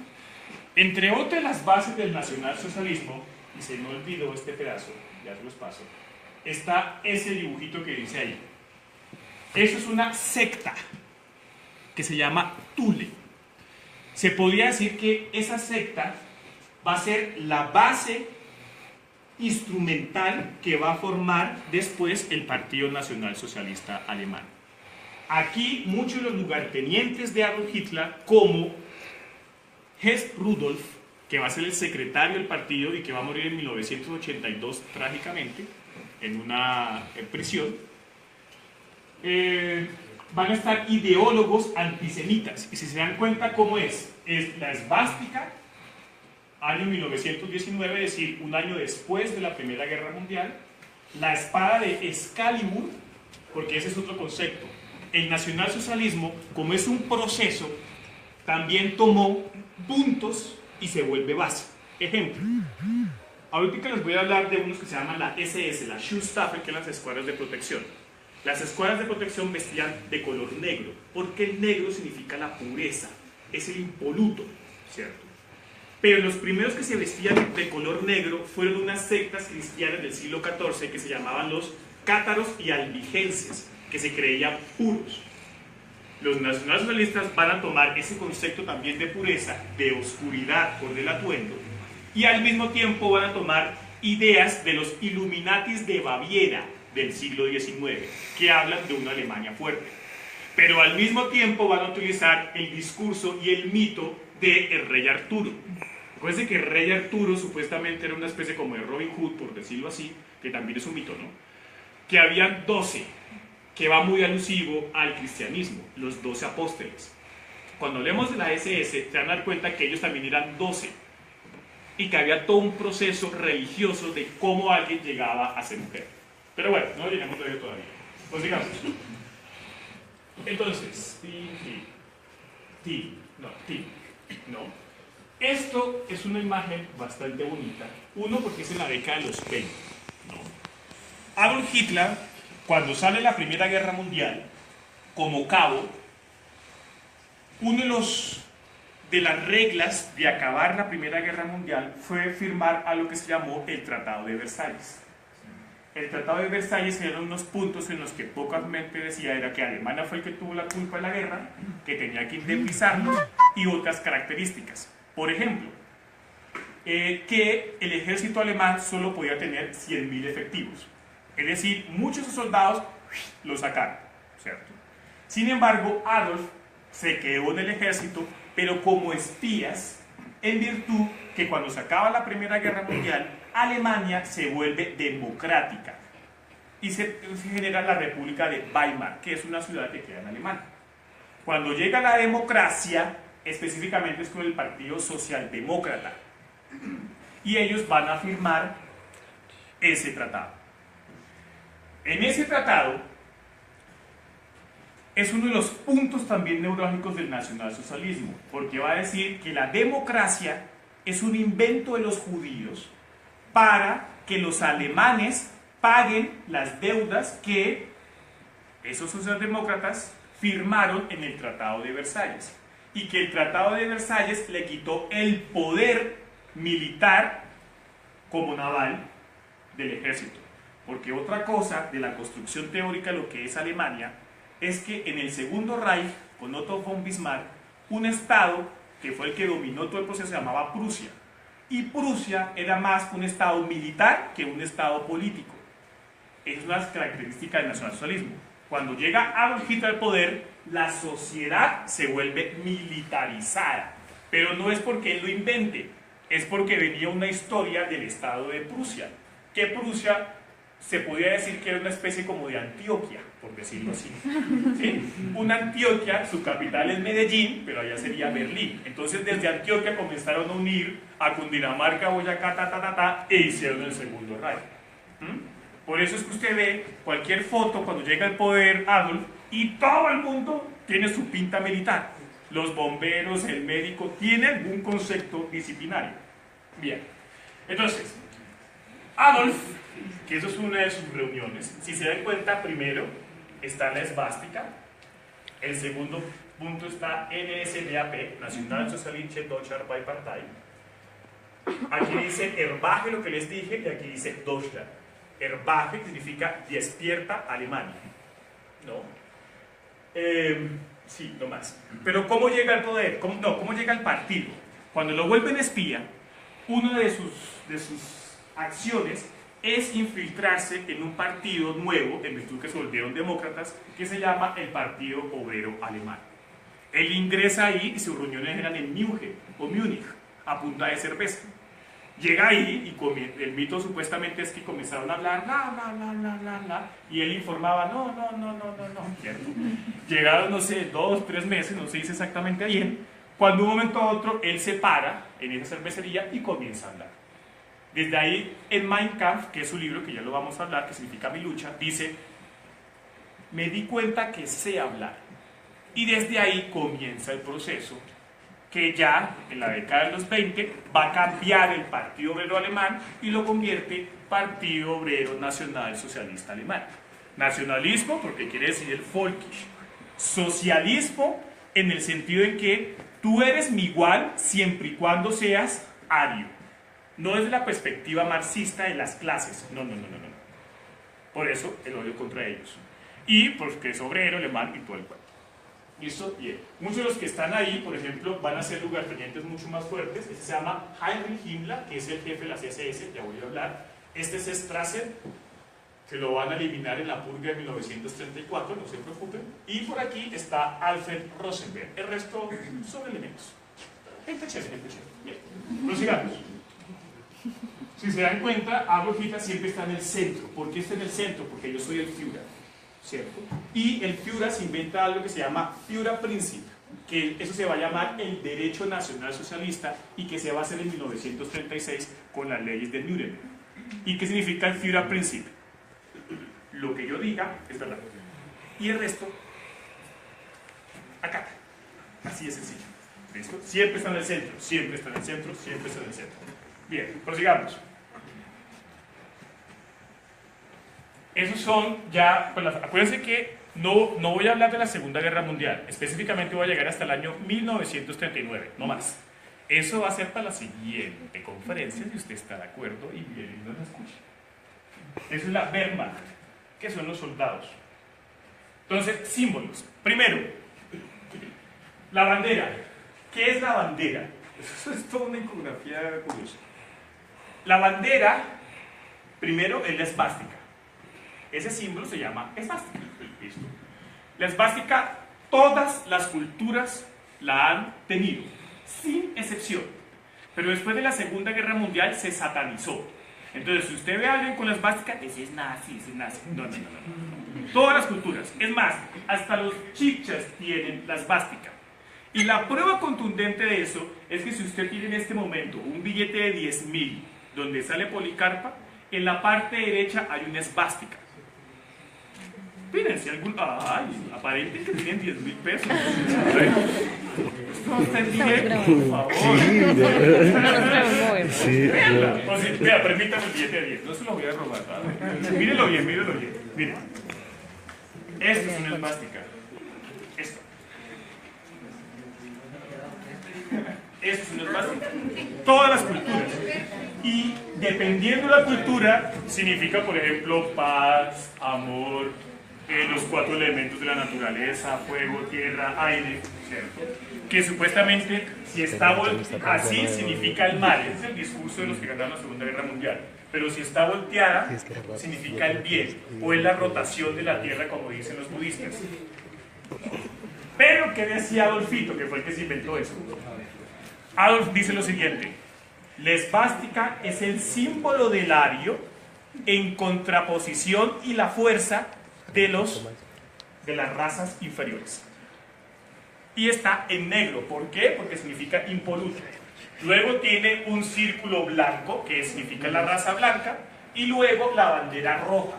Entre otras las bases del nacionalsocialismo, y se me olvidó este pedazo, ya se los paso, está ese dibujito que dice ahí. Eso es una secta que se llama Thule. Se podría decir que esa secta va a ser la base instrumental que va a formar después el Partido Nacional Socialista Alemán. Aquí muchos de los lugartenientes de Adolf Hitler, como Hess Rudolf, que va a ser el secretario del partido y que va a morir en 1982 trágicamente en una prisión, van a estar ideólogos antisemitas. Y si se dan cuenta cómo es la esvástica, año 1919, es decir, un año después de la Primera Guerra Mundial, la espada de Excalibur, porque ese es otro concepto. El nacionalsocialismo, como es un proceso, también tomó puntos y se vuelve base. Ejemplo, ahorita les voy a hablar de unos que se llaman la SS, la Schutzstaffel, que son las escuadras de protección. Las escuadras de protección vestían de color negro, porque el negro significa la pureza, es el impoluto, ¿cierto? Pero los primeros que se vestían de color negro fueron unas sectas cristianas del siglo XIV que se llamaban los cátaros y albigenses, que se creían puros. Los nacionalsocialistas van a tomar ese concepto también de pureza, de oscuridad por del atuendo, y al mismo tiempo van a tomar ideas de los Illuminatis de Baviera del siglo XIX, que hablan de una Alemania fuerte. Pero al mismo tiempo van a utilizar el discurso y el mito de el rey Arturo. Acuérdense que el rey Arturo supuestamente era una especie como de Robin Hood, por decirlo así, que también es un mito, ¿no? Que habían 12, que va muy alusivo al cristianismo, los 12 apóstoles. Cuando hablemos de la SS, se van a dar cuenta que ellos también eran 12 y que había todo un proceso religioso de cómo alguien llegaba a ser mujer. Pero bueno, no llegamos a ello todavía. Pues digamos. Entonces, no. Esto es una imagen bastante bonita. Uno, porque es en la década de los 20, ¿no? Adolf Hitler, cuando sale la Primera Guerra Mundial, como cabo, uno de las reglas de acabar la Primera Guerra Mundial fue firmar a lo que se llamó el Tratado de Versalles. El Tratado de Versalles eran unos puntos en los que poca gente decía era que Alemania fue el que tuvo la culpa de la guerra, que tenía que indemnizarlos y otras características. Por ejemplo, que el ejército alemán solo podía tener 100.000 efectivos. Es decir, muchos de esos soldados los sacaron, ¿cierto? Sin embargo, Adolf se quedó en el ejército, pero como espías, en virtud que cuando se acaba la Primera Guerra Mundial, Alemania se vuelve democrática y se genera la República de Weimar, que es una ciudad que queda en Alemania. Cuando llega la democracia, específicamente es con el Partido Socialdemócrata, y ellos van a firmar ese tratado. En ese tratado es uno de los puntos también neurálgicos del nacionalsocialismo, porque va a decir que la democracia es un invento de los judíos para que los alemanes paguen las deudas que esos socialdemócratas firmaron en el Tratado de Versalles, y que el Tratado de Versalles le quitó el poder militar como naval del ejército. Porque otra cosa de la construcción teórica de lo que es Alemania es que en el Segundo Reich con Otto von Bismarck, un estado que fue el que dominó todo el proceso, se llamaba Prusia. Y Prusia era más un estado militar que un estado político. Es una característica del nacionalsocialismo. Cuando llega Adolf Hitler al poder, la sociedad se vuelve militarizada. Pero no es porque él lo invente, es porque venía una historia del estado de Prusia. Que Prusia se podría decir que era una especie como de Antioquia, por decirlo así. ¿Sí? Una Antioquia, su capital es Medellín, pero allá sería Berlín. Entonces desde Antioquia comenzaron a unir a Cundinamarca, Boyacá, e hicieron el Segundo Reich. Por eso es que usted ve cualquier foto cuando llega al poder Adolf y todo el mundo tiene su pinta militar. Los bomberos, el médico, tiene algún concepto disciplinario. Bien, entonces, Adolf, que eso es una de sus reuniones, si se dan cuenta, primero está la esvástica, el segundo punto está NSDAP, Nationalsozialistische Deutsche Arbeiterpartei. Aquí dice Erwache, lo que les dije, y aquí dice Deutschland. Erwache significa despierta Alemania, ¿no? Sí, no más. Pero ¿cómo llega al poder? ¿Cómo llega al partido? Cuando lo vuelven espía, una de sus acciones es infiltrarse en un partido nuevo, en virtud que se volvieron demócratas, que se llama el Partido Obrero Alemán. Él ingresa ahí y sus reuniones eran en Múnich, a punta de cerveza. Llega ahí y el mito supuestamente es que comenzaron a hablar, y él informaba, no, ¿cierto? Llegaron, no sé, 2, 3 meses, no se dice exactamente bien, cuando de un momento a otro él se para en esa cervecería y comienza a hablar. Desde ahí, en Mein Kampf, que es su libro, que ya lo vamos a hablar, que significa mi lucha, dice, me di cuenta que sé hablar. Y desde ahí comienza el proceso que ya en la década de los 20 va a cambiar el Partido Obrero Alemán y lo convierte Partido Obrero Nacional Socialista Alemán. Nacionalismo porque quiere decir el Volkisch. Socialismo en el sentido en que tú eres mi igual siempre y cuando seas ario. No desde la perspectiva marxista de las clases. No. Por eso el odio contra ellos. Y porque es obrero, alemán y todo el cuento. ¿Listo? Bien. Muchos de los que están ahí, por ejemplo, van a ser lugartenientes mucho más fuertes. Este se llama Heinrich Himmler, que es el jefe de la CSS, ya voy a hablar. Este es Strasser, que lo van a eliminar en la purga de 1934, no se preocupen. Y por aquí está Alfred Rosenberg. El resto son elementos. Gente chévere. Bien. Prosigamos. Si se dan cuenta, Adolf Hitler siempre está en el centro. ¿Por qué está en el centro? Porque yo soy el Führer. ¿Cierto? Y el Führer se inventa algo que se llama Führerprinzip, que eso se va a llamar el derecho nacional socialista y que se va a hacer en 1936 con las leyes de Nuremberg. ¿Y qué significa el Führerprinzip? Lo que yo diga es verdad. Y el resto, acá. Así de sencillo. ¿Listo? Siempre está en el centro, siempre está en el centro, siempre está en el centro. Bien, prosigamos. Esos son ya, pues, acuérdense que no voy a hablar de la Segunda Guerra Mundial, específicamente voy a llegar hasta el año 1939, no más. Eso va a ser para la siguiente conferencia, si usted está de acuerdo y viene y nos escucha. Eso es la Wehrmacht, que son los soldados. Entonces, símbolos. Primero, la bandera. ¿Qué es la bandera? Eso es toda una iconografía curiosa. La bandera, primero, es la esvástica. Ese símbolo se llama esvástica. ¿Listo? La esvástica, todas las culturas la han tenido, sin excepción. Pero después de la Segunda Guerra Mundial se satanizó. Entonces, si usted ve a alguien con la esvástica, ese es nazi, ese es nazi. No. Todas las culturas. Es más, hasta los chichas tienen la esvástica. Y la prueba contundente de eso es que si usted tiene en este momento un billete de 10.000 donde sale Policarpa, en la parte derecha hay una esvástica. Fíjense, aparente que tienen 10.000 pesos. No está en dinero, por favor. Sí, vea, permítame el billete de 10. No se lo voy a robar. Mírenlo bien. Miren. Esto es una esvástica. Esto es una esvástica. Todas las culturas. Y dependiendo de la cultura, significa, por ejemplo, paz, amor, los 4 elementos de la naturaleza, fuego, tierra, aire, ¿cierto? Que supuestamente si está así significa el mal, ese es el discurso de los que ganaron la Segunda Guerra Mundial, pero si está volteada significa el bien, o es la rotación de la tierra como dicen los budistas. Pero, ¿qué decía Adolfito, que fue el que se inventó eso? Adolf dice lo siguiente: la esvástica es el símbolo del ario en contraposición y la fuerza de las razas inferiores. Y está en negro. ¿Por qué? Porque significa impoluto. Luego tiene un círculo blanco, que significa la raza blanca, y luego la bandera roja.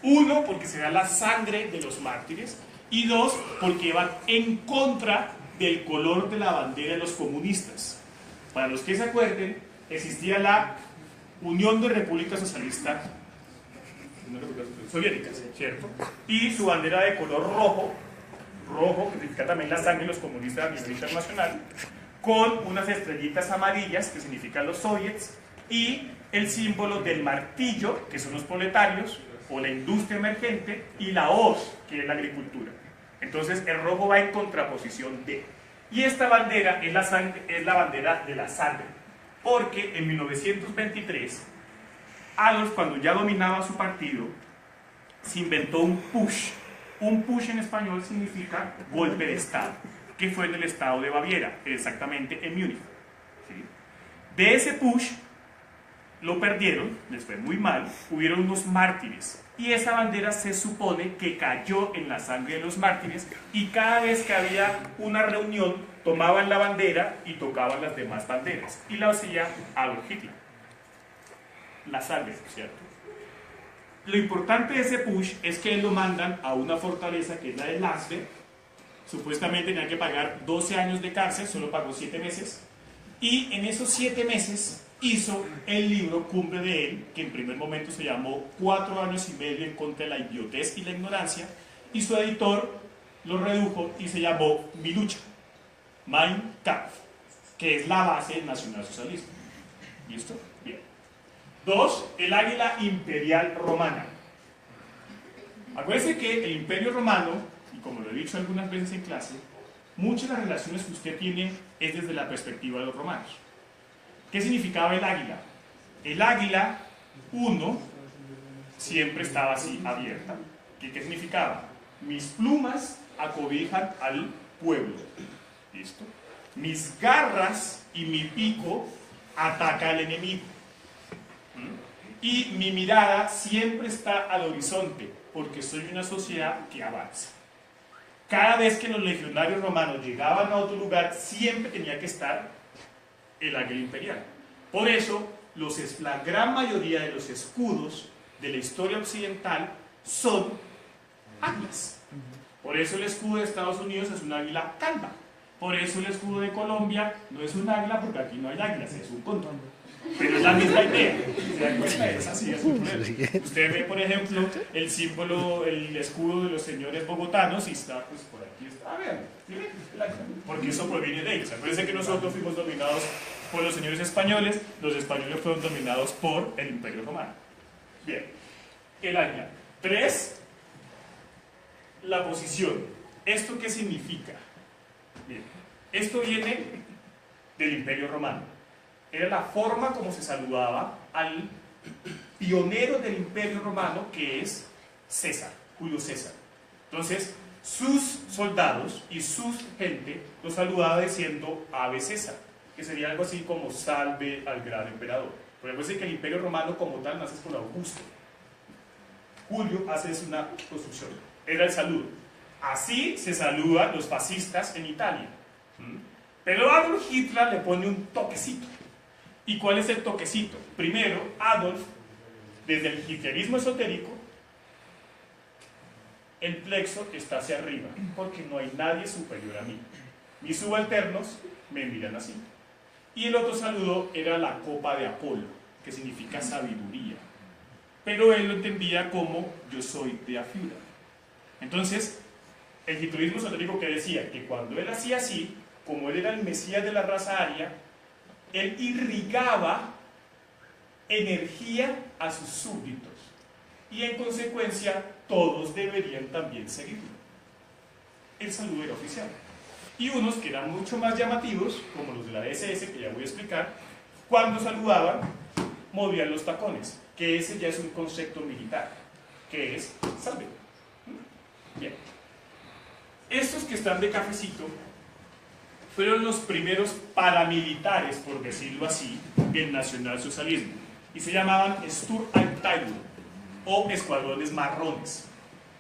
1, porque se da la sangre de los mártires, y 2, porque va en contra del color de la bandera de los comunistas. Para los que se acuerden, existía la Unión de Repúblicas Socialistas Soviéticas, ¿cierto? Y su bandera de color rojo, que significa también la sangre de los comunistas a nivel internacional, con unas estrellitas amarillas, que significan los soviets, y el símbolo del martillo, que son los proletarios, o la industria emergente, y la hoz, que es la agricultura. Entonces el rojo va en contraposición de. Y esta bandera es la bandera de la sangre, porque en 1923, Adolf, cuando ya dominaba su partido, se inventó un push. Un push en español significa golpe de Estado, que fue en el estado de Baviera, exactamente en Múnich. ¿Sí? De ese push lo perdieron, les fue muy mal, hubieron unos mártires, y esa bandera se supone que cayó en la sangre de los mártires, y cada vez que había una reunión tomaban la bandera y tocaban las demás banderas, y la hacía Adolf Hitler. La sangre, ¿cierto? Lo importante de ese push es que lo mandan a una fortaleza que es la de Landsberg. Supuestamente tenía que pagar 12 años de cárcel, solo pagó 7 meses, y en esos 7 meses hizo el libro Cumbre de él, que en primer momento se llamó 4 años y medio en contra de la idiotez y la ignorancia, y su editor lo redujo y se llamó Mi lucha, Mein Kampf, que es la base del nacionalsocialismo. ¿Listo? Bien. 2. El águila imperial romana. Acuérdense que el imperio romano, y como lo he dicho algunas veces en clase, muchas de las relaciones que usted tiene es desde la perspectiva de los romanos. ¿Qué significaba el águila? El águila, 1, siempre estaba así, abierta. ¿Qué significaba? Mis plumas acobijan al pueblo. ¿Listo? Mis garras y mi pico ataca al enemigo. Y mi mirada siempre está al horizonte, porque soy una sociedad que avanza. Cada vez que los legionarios romanos llegaban a otro lugar, siempre tenía que estar el águila imperial. Por eso, la gran mayoría de los escudos de la historia occidental son águilas. Por eso el escudo de Estados Unidos es un águila calva. Por eso el escudo de Colombia no es un águila, porque aquí no hay águilas, es un cóndor. Pero es la misma idea. ¿Se dan cuenta? Es así, es un problema. Usted ve, por ejemplo, el símbolo, el escudo de los señores bogotanos y está, pues por aquí está, vean, porque eso proviene de ellos. Acuérdense que nosotros fuimos dominados por los señores españoles, los españoles fueron dominados por el Imperio Romano. Bien, el águila. 3, la posición. ¿Esto qué significa? Bien, esto viene del Imperio Romano. Era la forma como se saludaba al pionero del Imperio Romano, que es César, Julio César. Entonces, sus soldados y su gente lo saludaba diciendo Ave César, que sería algo así como salve al gran emperador. Por ejemplo, es que el Imperio Romano como tal nace con Augusto. Julio hace una construcción, era el saludo. Así se saludan los fascistas en Italia. Pero Adolf Hitler le pone un toquecito. ¿Y cuál es el toquecito? Primero, Adolf, desde el hitlerismo esotérico, el plexo está hacia arriba, porque no hay nadie superior a mí. Mis subalternos me miran así. Y el otro saludo era la copa de Apolo, que significa sabiduría. Pero él lo entendía como yo soy de Afiura. Entonces, el hitlerismo esotérico que decía que cuando él hacía así, como él era el mesías de la raza aria, él irrigaba energía a sus súbditos. y en consecuencia todos deberían también seguirlo. El saludo era oficial. Y unos que eran mucho más llamativos, como los de la SS, que ya voy a explicar, cuando saludaban, movían los tacones, que ese ya es un concepto militar, que es salve. Bien. Estos que están de cafecito fueron los primeros paramilitares, por decirlo así, del nacionalsocialismo, y se llamaban Sturmabteilung, o escuadrones marrones.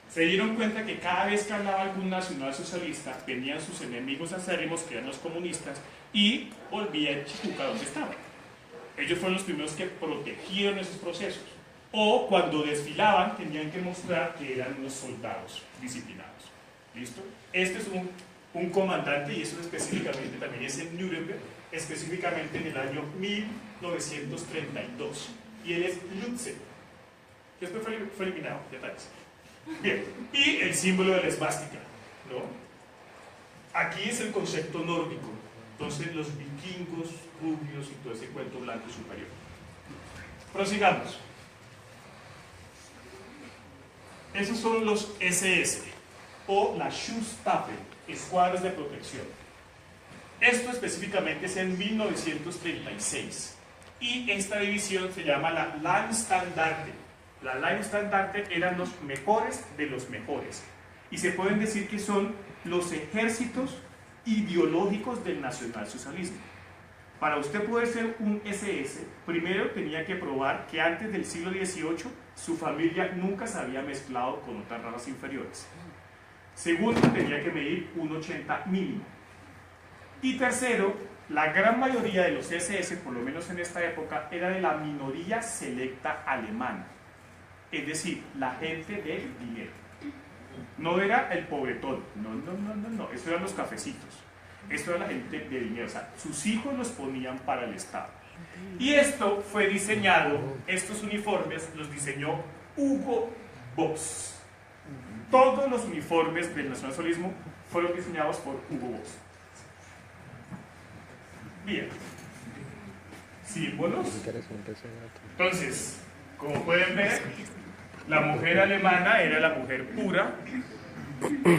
Se dieron cuenta que cada vez que hablaba algún nacionalsocialista, venían sus enemigos acérrimos, que eran los comunistas, y volvían Chicuca donde estaban. Ellos fueron los primeros que protegieron esos procesos. O cuando desfilaban, tenían que mostrar que eran unos soldados disciplinados. ¿Listo? Este es un comandante, y eso específicamente también es en Nuremberg, específicamente en el año 1932. Y él es Lutze, que después fue eliminado, ya sabes. Bien, y el símbolo de la esvástica, ¿no? Aquí es el concepto nórdico. Entonces los vikingos, rubios y todo ese cuento blanco superior. Prosigamos. Esos son los SS o la Schutzstaffel, escuadras de protección. Esto específicamente es en 1936 y esta división se llama la Landstandarte. La Landstandarte eran los mejores de los mejores y se pueden decir que son los ejércitos ideológicos del nacionalsocialismo. Para usted poder ser un SS, primero tenía que probar que antes del siglo XVIII su familia nunca se había mezclado con otras razas inferiores. Segundo, tenía que medir 1,80 mínimo. Y tercero, la gran mayoría de los SS, por lo menos en esta época, era de la minoría selecta alemana. Es decir, la gente del dinero. No era el pobretón, no, eso eran los cafecitos. Esto era la gente de dinero, o sea, sus hijos los ponían para el Estado. Y esto fue diseñado, estos uniformes los diseñó Hugo Boss. Todos los uniformes del nacionalsocialismo fueron diseñados por Hugo Boss. Bien. Símbolos. Entonces, como pueden ver, la mujer alemana era la mujer pura,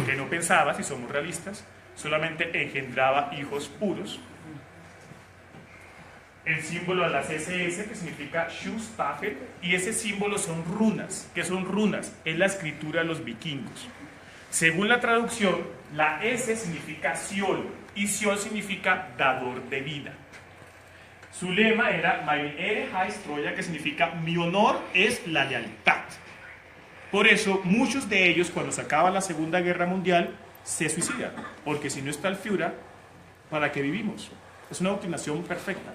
que no pensaba, si somos realistas, solamente engendraba hijos puros. El símbolo de las SS, que significa Schutzstaffel, y ese símbolo son runas. ¿Qué son runas? Es la escritura de los vikingos. Según la traducción, la S significa Siol, y Siol significa dador de vida. Su lema era Mein Ehre heißt Troja, que significa mi honor es la lealtad. Por eso, muchos de ellos, cuando se acaba la Segunda Guerra Mundial, se suicidan, porque si no está el Führer, ¿para qué vivimos? Es una obstinación perfecta.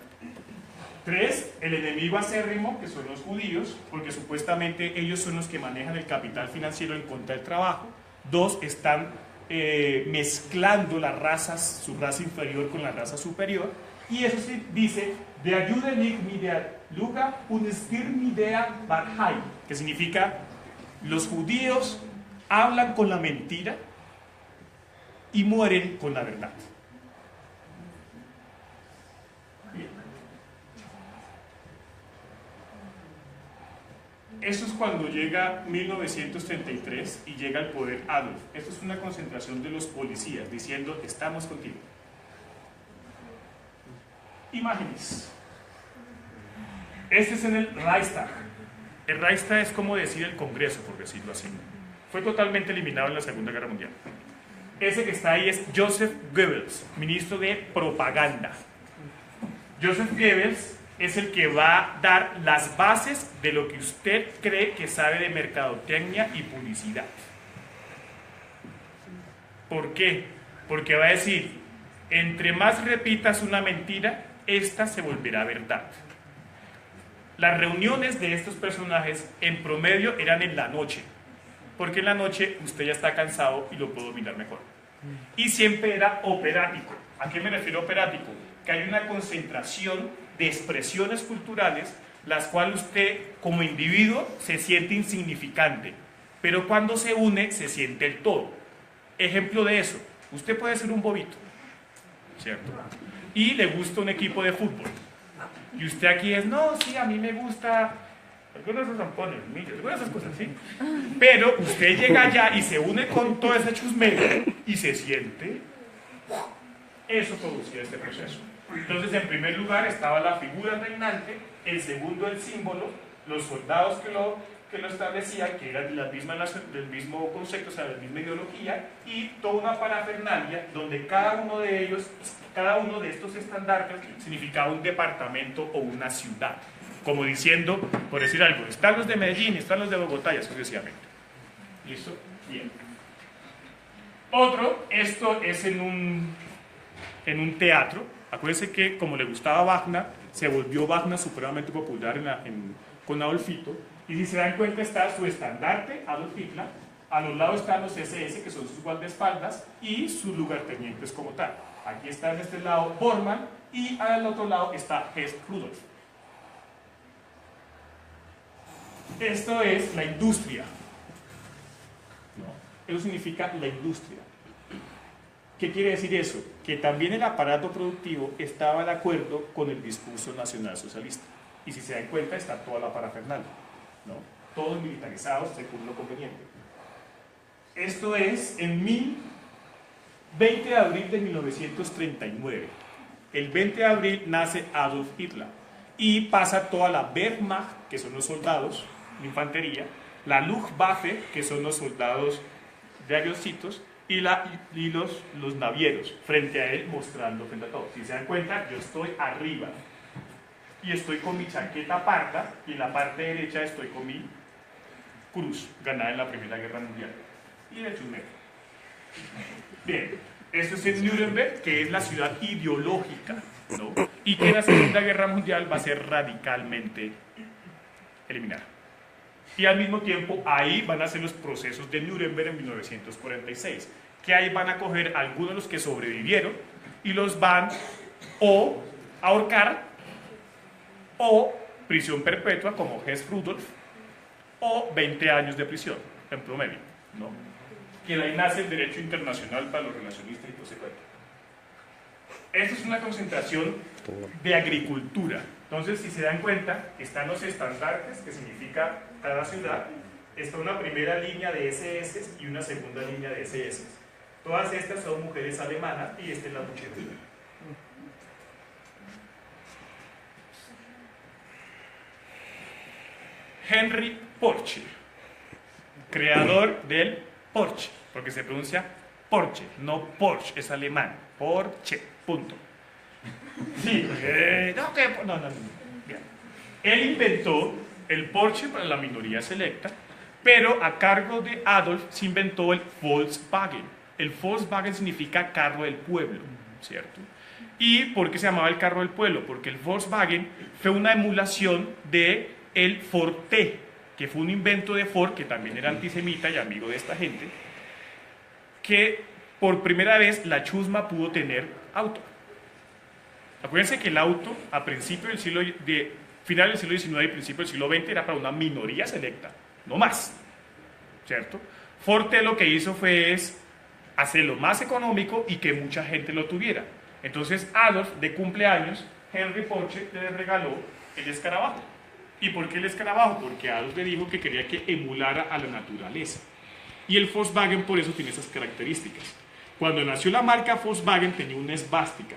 3, el enemigo acérrimo, que son los judíos, porque supuestamente ellos son los que manejan el capital financiero en contra del trabajo. 2, están mezclando las razas, su raza inferior con la raza superior. Y eso sí dice, de ayuda nicht mit der Luga und stirbt mit der Wahrheit, que significa, los judíos hablan con la mentira y mueren con la verdad. Bien. Eso es cuando llega 1933 y llega al poder Adolf. Esto es una concentración de los policías diciendo, estamos contigo. Imágenes. Este es en el Reichstag. El Reichstag es como decir el Congreso, por decirlo así. Fue totalmente eliminado en la Segunda Guerra Mundial. Ese que está ahí es Joseph Goebbels, ministro de propaganda. Joseph Goebbels es el que va a dar las bases de lo que usted cree que sabe de mercadotecnia y publicidad. ¿Por qué? Porque va a decir, entre más repitas una mentira, esta se volverá verdad. Las reuniones de estos personajes en promedio eran en la noche, porque en la noche usted ya está cansado y lo puede dominar mejor. Y siempre era operático. ¿A qué me refiero operático? Que hay una concentración de expresiones culturales, las cuales usted como individuo se siente insignificante, pero cuando se une se siente el todo. Ejemplo de eso, usted puede ser un bobito, ¿cierto? Y le gusta un equipo de fútbol. Y usted aquí es, no, sí, a mí me gusta algunos se zampones, millos, algunas de esas cosas, ¿sí? Pero usted llega allá y se une con todo ese chusmero y se siente, eso producía este proceso. Entonces, en primer lugar estaba la figura reinante, el segundo el símbolo, los soldados que lo establecían, que eran del mismo concepto, o sea, de la misma ideología, y toda una parafernalia donde cada uno de estos estandartes significaba un departamento o una ciudad. Como diciendo, por decir algo, están los de Medellín, están los de Bogotá, y así sucesivamente. ¿Listo? Bien. Otro, esto es en un teatro. Acuérdense que como le gustaba Wagner, se volvió Wagner supremamente popular con Adolfito. Y si se dan cuenta está su estandarte, Adolf Hitler, a los lados están los SS, que son sus guardaespaldas, y sus lugartenientes como tal. Aquí está en este lado Bormann, y al otro lado está Hess Rudolf. Esto es la industria. ¿No? Eso significa la industria. ¿Qué quiere decir eso? Que también el aparato productivo estaba de acuerdo con el discurso nacionalsocialista. Y si se dan cuenta, está toda la parafernalia, ¿no? Todos militarizados según lo conveniente. Esto es en 20 de abril de 1939. El 20 de abril nace Adolf Hitler y pasa toda la Wehrmacht, que son los soldados de infantería, la Luftwaffe, que son los soldados de avioncitos, y los navieros frente a él, mostrando frente a todos. Si se dan cuenta, yo estoy arriba y estoy con mi chaqueta parda, y en la parte derecha estoy con mi cruz ganada en la Primera Guerra Mundial y el chumero. Bien, esto es en Nuremberg, que es la ciudad ideológica, ¿no? Y que en la Segunda Guerra Mundial va a ser radicalmente eliminada. Y al mismo tiempo ahí van a ser los procesos de Nuremberg en 1946, que ahí van a coger algunos de los que sobrevivieron y los van o a ahorcar o prisión perpetua como Hess Rudolf, o 20 años de prisión en promedio, ¿no? Que de ahí nace el derecho internacional para los relacionistas y todo ese cuento. Esto es una concentración de agricultura. Entonces, si se dan cuenta, están los estandartes, que significa cada ciudad, está una primera línea de SS y una segunda línea de SS. Todas estas son mujeres alemanas y esta es la muchedumbre. Henry Porsche, creador del Porsche, porque se pronuncia Porsche, no Porsche, es alemán, Porsche, punto. Sí, no. Bien. Él inventó el Porsche para la minoría selecta, pero a cargo de Adolf se inventó el Volkswagen. El Volkswagen significa carro del pueblo, ¿cierto? ¿Y por qué se llamaba el carro del pueblo? Porque el Volkswagen fue una emulación de el Ford T, que fue un invento de Ford, que también era antisemita y amigo de esta gente, que por primera vez la chusma pudo tener auto. Acuérdense que el auto a principios del siglo final del siglo XIX y principio del siglo XX era para una minoría selecta, no más, ¿cierto? Ford T lo que hizo fue hacerlo más económico y que mucha gente lo tuviera. Entonces Adolf, de cumpleaños, Henry Porsche le regaló el escarabajo. ¿Y por qué el escarabajo? Porque Adolf le dijo que quería que emulara a la naturaleza. Y el Volkswagen por eso tiene esas características. Cuando nació la marca Volkswagen tenía una esvástica,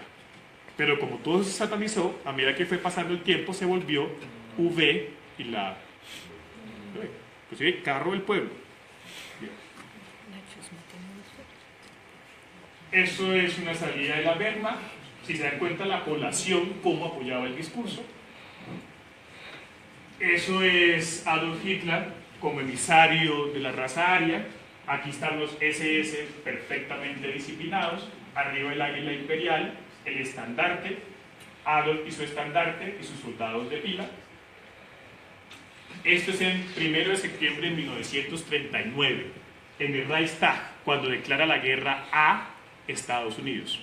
pero como todo se satanizó, a medida que fue pasando el tiempo se volvió V y la... Pues sí, carro del pueblo. Bien. Eso es una salida de la Wehrmacht. Si se dan cuenta la población, cómo apoyaba el discurso. Eso es Adolf Hitler como emisario de la raza aria. Aquí están los SS perfectamente disciplinados. Arriba el águila imperial, el estandarte, Adolf y su estandarte y sus soldados de pila. Esto es el 1 de septiembre de 1939, en el Reichstag, cuando declara la guerra a Estados Unidos.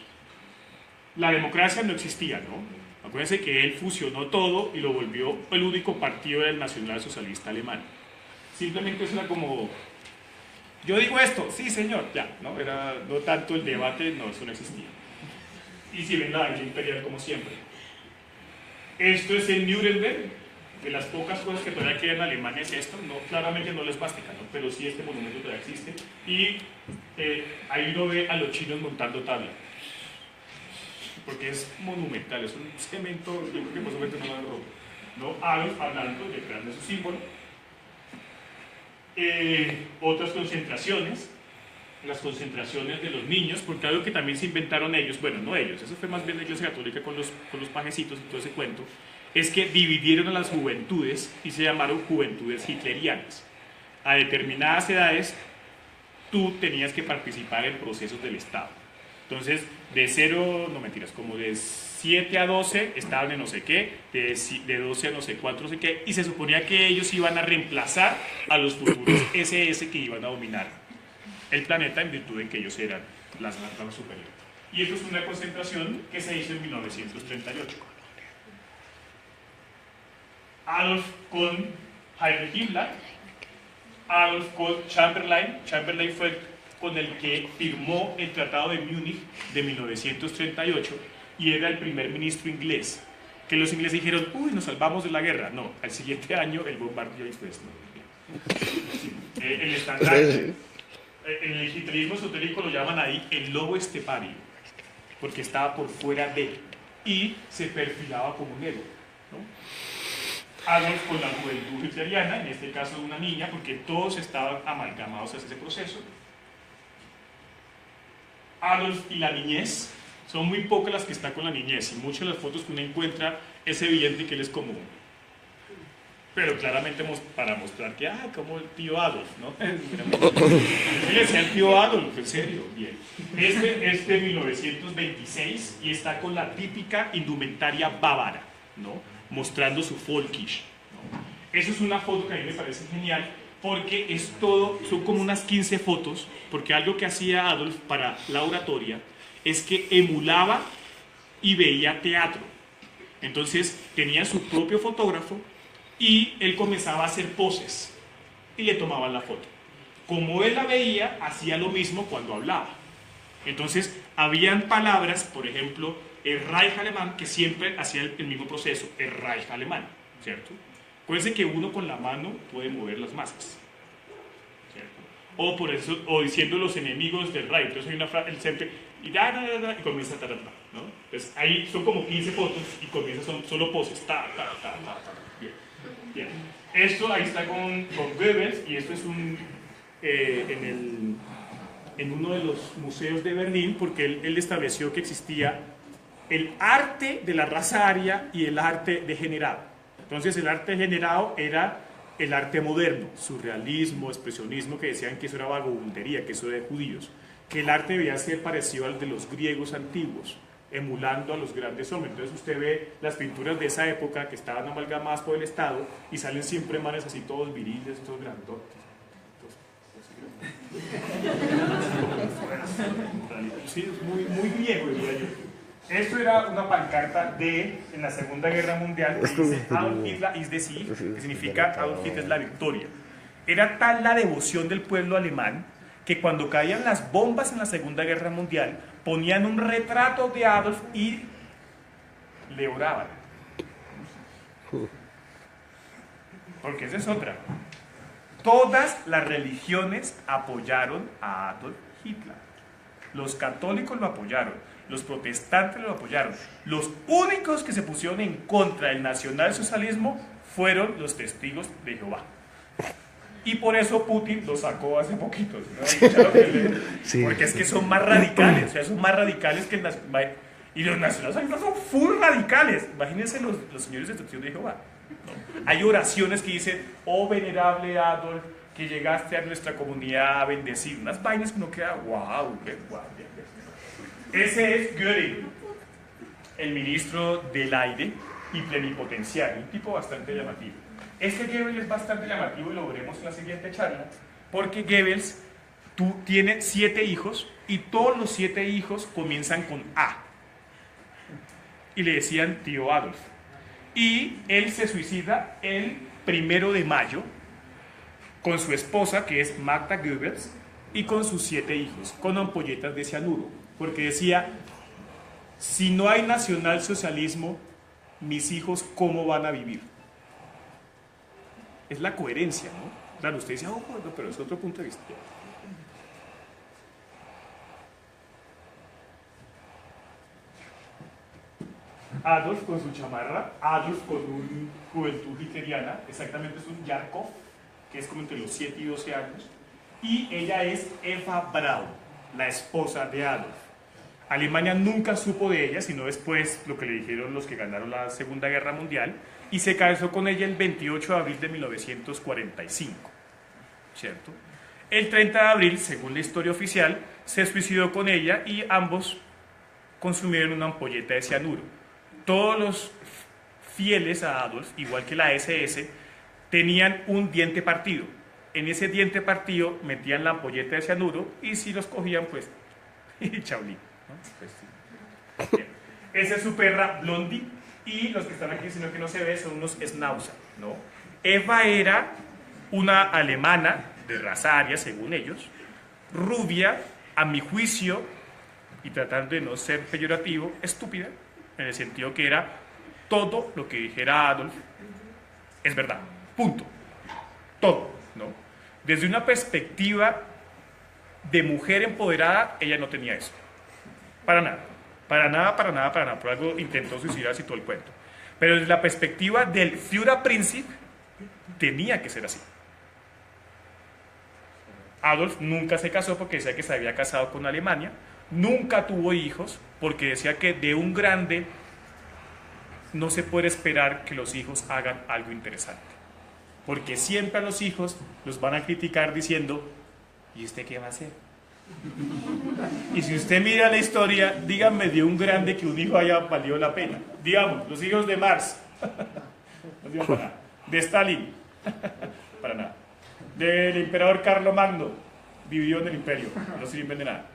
La democracia no existía, ¿no? Acuérdense que él fusionó todo y lo volvió el único partido del nacionalsocialista alemán. Simplemente eso era como, yo digo esto, sí señor, ya, ¿no? Era no tanto el debate, no, eso no existía. Y si ven la águila imperial como siempre. Esto es en Nuremberg, De las pocas cosas que todavía quedan en Alemania es esto, no, claramente no la esvástica, ¿no? Pero sí este monumento todavía existe. Y ahí uno ve a los chinos montando tabla. Porque es monumental, es un cemento, yo creo que posiblemente no lo han roto. ¿No? Adolf hablando, detrás de su símbolo. Otras concentraciones, las concentraciones de los niños, porque algo que también se inventaron ellos, bueno, no ellos, eso fue más bien la Iglesia Católica con los pajecitos y todo ese cuento, es que dividieron a las juventudes y se llamaron juventudes hitlerianas. A determinadas edades tú tenías que participar en procesos del Estado. Entonces, de 0, no mentiras, como de 7 a 12 estaban en no sé qué, de 12 a no sé cuánto, no sé qué, y se suponía que ellos iban a reemplazar a los futuros SS que iban a dominar el planeta en virtud de que ellos eran las ramas superiores. Y esto es una concentración que se hizo en 1938. Adolf con Heinrich Himmler, Adolf con Chamberlain. Chamberlain fue con el que firmó el Tratado de Múnich de 1938 y era el primer ministro inglés. Que los ingleses dijeron, uy, nos salvamos de la guerra. No, al siguiente año el bombardeo y después no. El estandarte, en el hitlerismo esotérico lo llaman ahí el lobo estepario, porque estaba por fuera de y se perfilaba como un héroe, ¿no? Adolf con la juventud hitleriana, en este caso una niña, porque todos estaban amalgamados hacia ese proceso. Adolf y la niñez, son muy pocas las que están con la niñez, y muchas de las fotos que uno encuentra es evidente que él es común. Pero claramente para mostrar que, como el tío Adolf, ¿no? Yo le decía al tío Adolf, en serio, bien. Este es de 1926 y está con la típica indumentaria bávara, ¿no? Mostrando su folkish, ¿no? Eso es una foto que a mí me parece genial, porque es todo, son como unas 15 fotos, porque algo que hacía Adolf para la oratoria es que emulaba y veía teatro. Entonces tenía su propio fotógrafo y él comenzaba a hacer poses y le tomaban la foto. Como él la veía, hacía lo mismo cuando hablaba. Entonces habían palabras, por ejemplo, el Reich alemán, que siempre hacía el mismo proceso, el Reich alemán, ¿cierto? Acuérdense que uno con la mano puede mover las masas, ¿cierto? Por eso, o diciendo los enemigos del Reich. Entonces hay una frase, él siempre, y comienza a ¿no? Entonces ahí son como 15 fotos y comienza, son solo poses, Bien, bien. Esto ahí está con Goebbels, y esto es en uno de los museos de Berlín, porque él estableció que existía el arte de la raza aria y el arte degenerado. Entonces el arte degenerado era el arte moderno, surrealismo, expresionismo, que decían que eso era vagabundería, que eso era de judíos, que el arte debía ser parecido al de los griegos antiguos, emulando a los grandes hombres. Entonces usted ve las pinturas de esa época que estaban amalgamadas por el Estado y salen siempre manes así todos viriles, todos grandotes. Sí, es muy griego, diría yo. Esto era una pancarta en la Segunda Guerra Mundial que dice Adolf Hitler ist der Sieg, que significa Adolf Hitler es la victoria. Era tal la devoción del pueblo alemán que cuando caían las bombas en la Segunda Guerra Mundial ponían un retrato de Adolf y le oraban. Porque esa es otra. Todas las religiones apoyaron a Adolf Hitler. Los católicos lo apoyaron, los protestantes lo apoyaron. Los únicos que se pusieron en contra del nacionalsocialismo fueron los testigos de Jehová. Y por eso Putin lo sacó hace poquito, ¿no? Sí. Porque es que son más radicales, o sea, son más radicales que y los nacionales son full radicales. Imagínense los señores de testigo de Jehová, ¿no? Hay oraciones que dicen, oh venerable Adolf, que llegaste a nuestra comunidad a bendecir. Unas vainas que uno queda, wow, qué guau. Ese es Göring, el ministro del aire y plenipotenciario, un tipo bastante llamativo. Este Goebbels es bastante llamativo y lo veremos en la siguiente charla, porque Goebbels tiene 7 hijos y todos los 7 hijos comienzan con A. Y le decían tío Adolf. Y él se suicida el 1 de mayo con su esposa, que es Magda Goebbels, y con sus 7 hijos, con ampolletas de cianuro. Porque decía, si no hay nacionalsocialismo, mis hijos, ¿cómo van a vivir? es la coherencia, ¿no? Claro, usted dice, oh, no, pero es otro punto de vista. Adolf con su chamarra, Adolf con un juventud hitleriana, exactamente es un Yarkov, que es como entre los 7 y 12 años, y ella es Eva Braun, la esposa de Adolf. Alemania nunca supo de ella, sino después lo que le dijeron los que ganaron la Segunda Guerra Mundial, y se casó con ella el 28 de abril de 1945, ¿cierto? El 30 de abril, según la historia oficial, se suicidó con ella y ambos consumieron una ampolleta de cianuro. Todos los fieles a Adolf, igual que la SS, tenían un diente partido. En ese diente partido metían la ampolleta de cianuro y si los cogían, pues, chaulín, ¿no? Pues, sí. Bien. Esa es su perra Blondie y los que están aquí, sino que no se ve, son unos Schnauzer, ¿no? Eva era una alemana de raza aria, según ellos, rubia, a mi juicio, y tratando de no ser peyorativo, estúpida, en el sentido que era todo lo que dijera Adolf es verdad, punto, todo, ¿no? Desde una perspectiva de mujer empoderada, ella no tenía eso, para nada, para nada, para nada, para nada, por algo intentó suicidarse y todo el cuento, pero desde la perspectiva del Führerprinzip, tenía que ser así. Adolf nunca se casó porque decía que se había casado con Alemania, nunca tuvo hijos porque decía que de un grande no se puede esperar que los hijos hagan algo interesante, porque siempre a los hijos los van a criticar diciendo, ¿y usted qué va a hacer? Y si usted mira la historia, díganme de un grande que un hijo haya valido la pena. Digamos, los hijos de Marx, no sirven para nada. De Stalin, para nada. Del emperador Carlomagno, vivió en el imperio, no sirven de nada.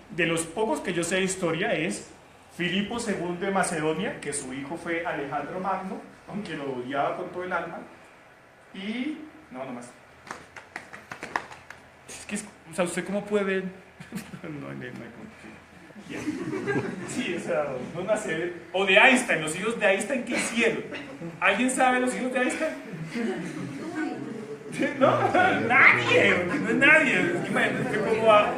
De los pocos que yo sé de historia es Filipo II de Macedonia, que su hijo fue Alejandro Magno, aunque lo odiaba con todo el alma, y... no más. Es que, o sea, ¿usted cómo puede...? no hay como... Sí, o sea, no nace... O de Einstein, los hijos de Einstein, ¿qué hicieron? ¿Alguien sabe los hijos de Einstein? No, nadie, no es nadie. Imagínate cómo va.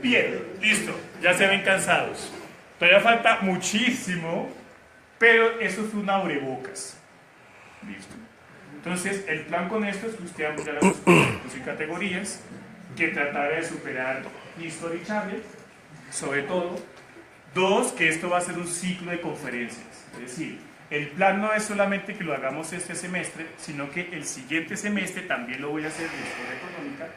Bien, listo, ya se ven cansados. Todavía falta muchísimo, pero eso fue un abrebocas. Listo. Entonces, el plan con esto es que usted ampliara sus conceptos y categorías, que tratara de superar History Channel, sobre todo. 2, que esto va a ser un ciclo de conferencias, es decir, el plan no es solamente que lo hagamos este semestre, sino que el siguiente semestre también lo voy a hacer de historia económica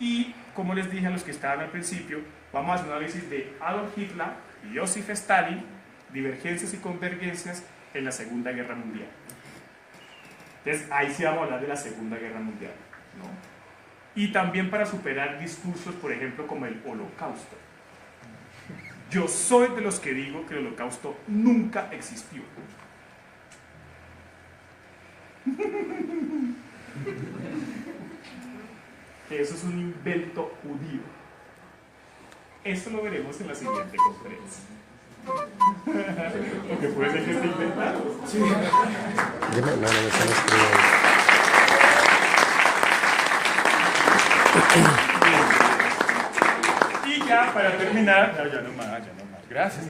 y, como les dije a los que estaban al principio, vamos a hacer un análisis de Adolf Hitler y Joseph Stalin, divergencias y convergencias en la Segunda Guerra Mundial. Entonces, ahí sí vamos a hablar de la Segunda Guerra Mundial, ¿no? Y también para superar discursos, por ejemplo, como el Holocausto. Yo soy de los que digo que el Holocausto nunca existió. Que eso es un invento judío. Eso lo veremos en la siguiente conferencia. Porque puede ser que esté inventado. Sí. Dime, no me están escribiendo. Y ya para terminar, ya no más, gracias.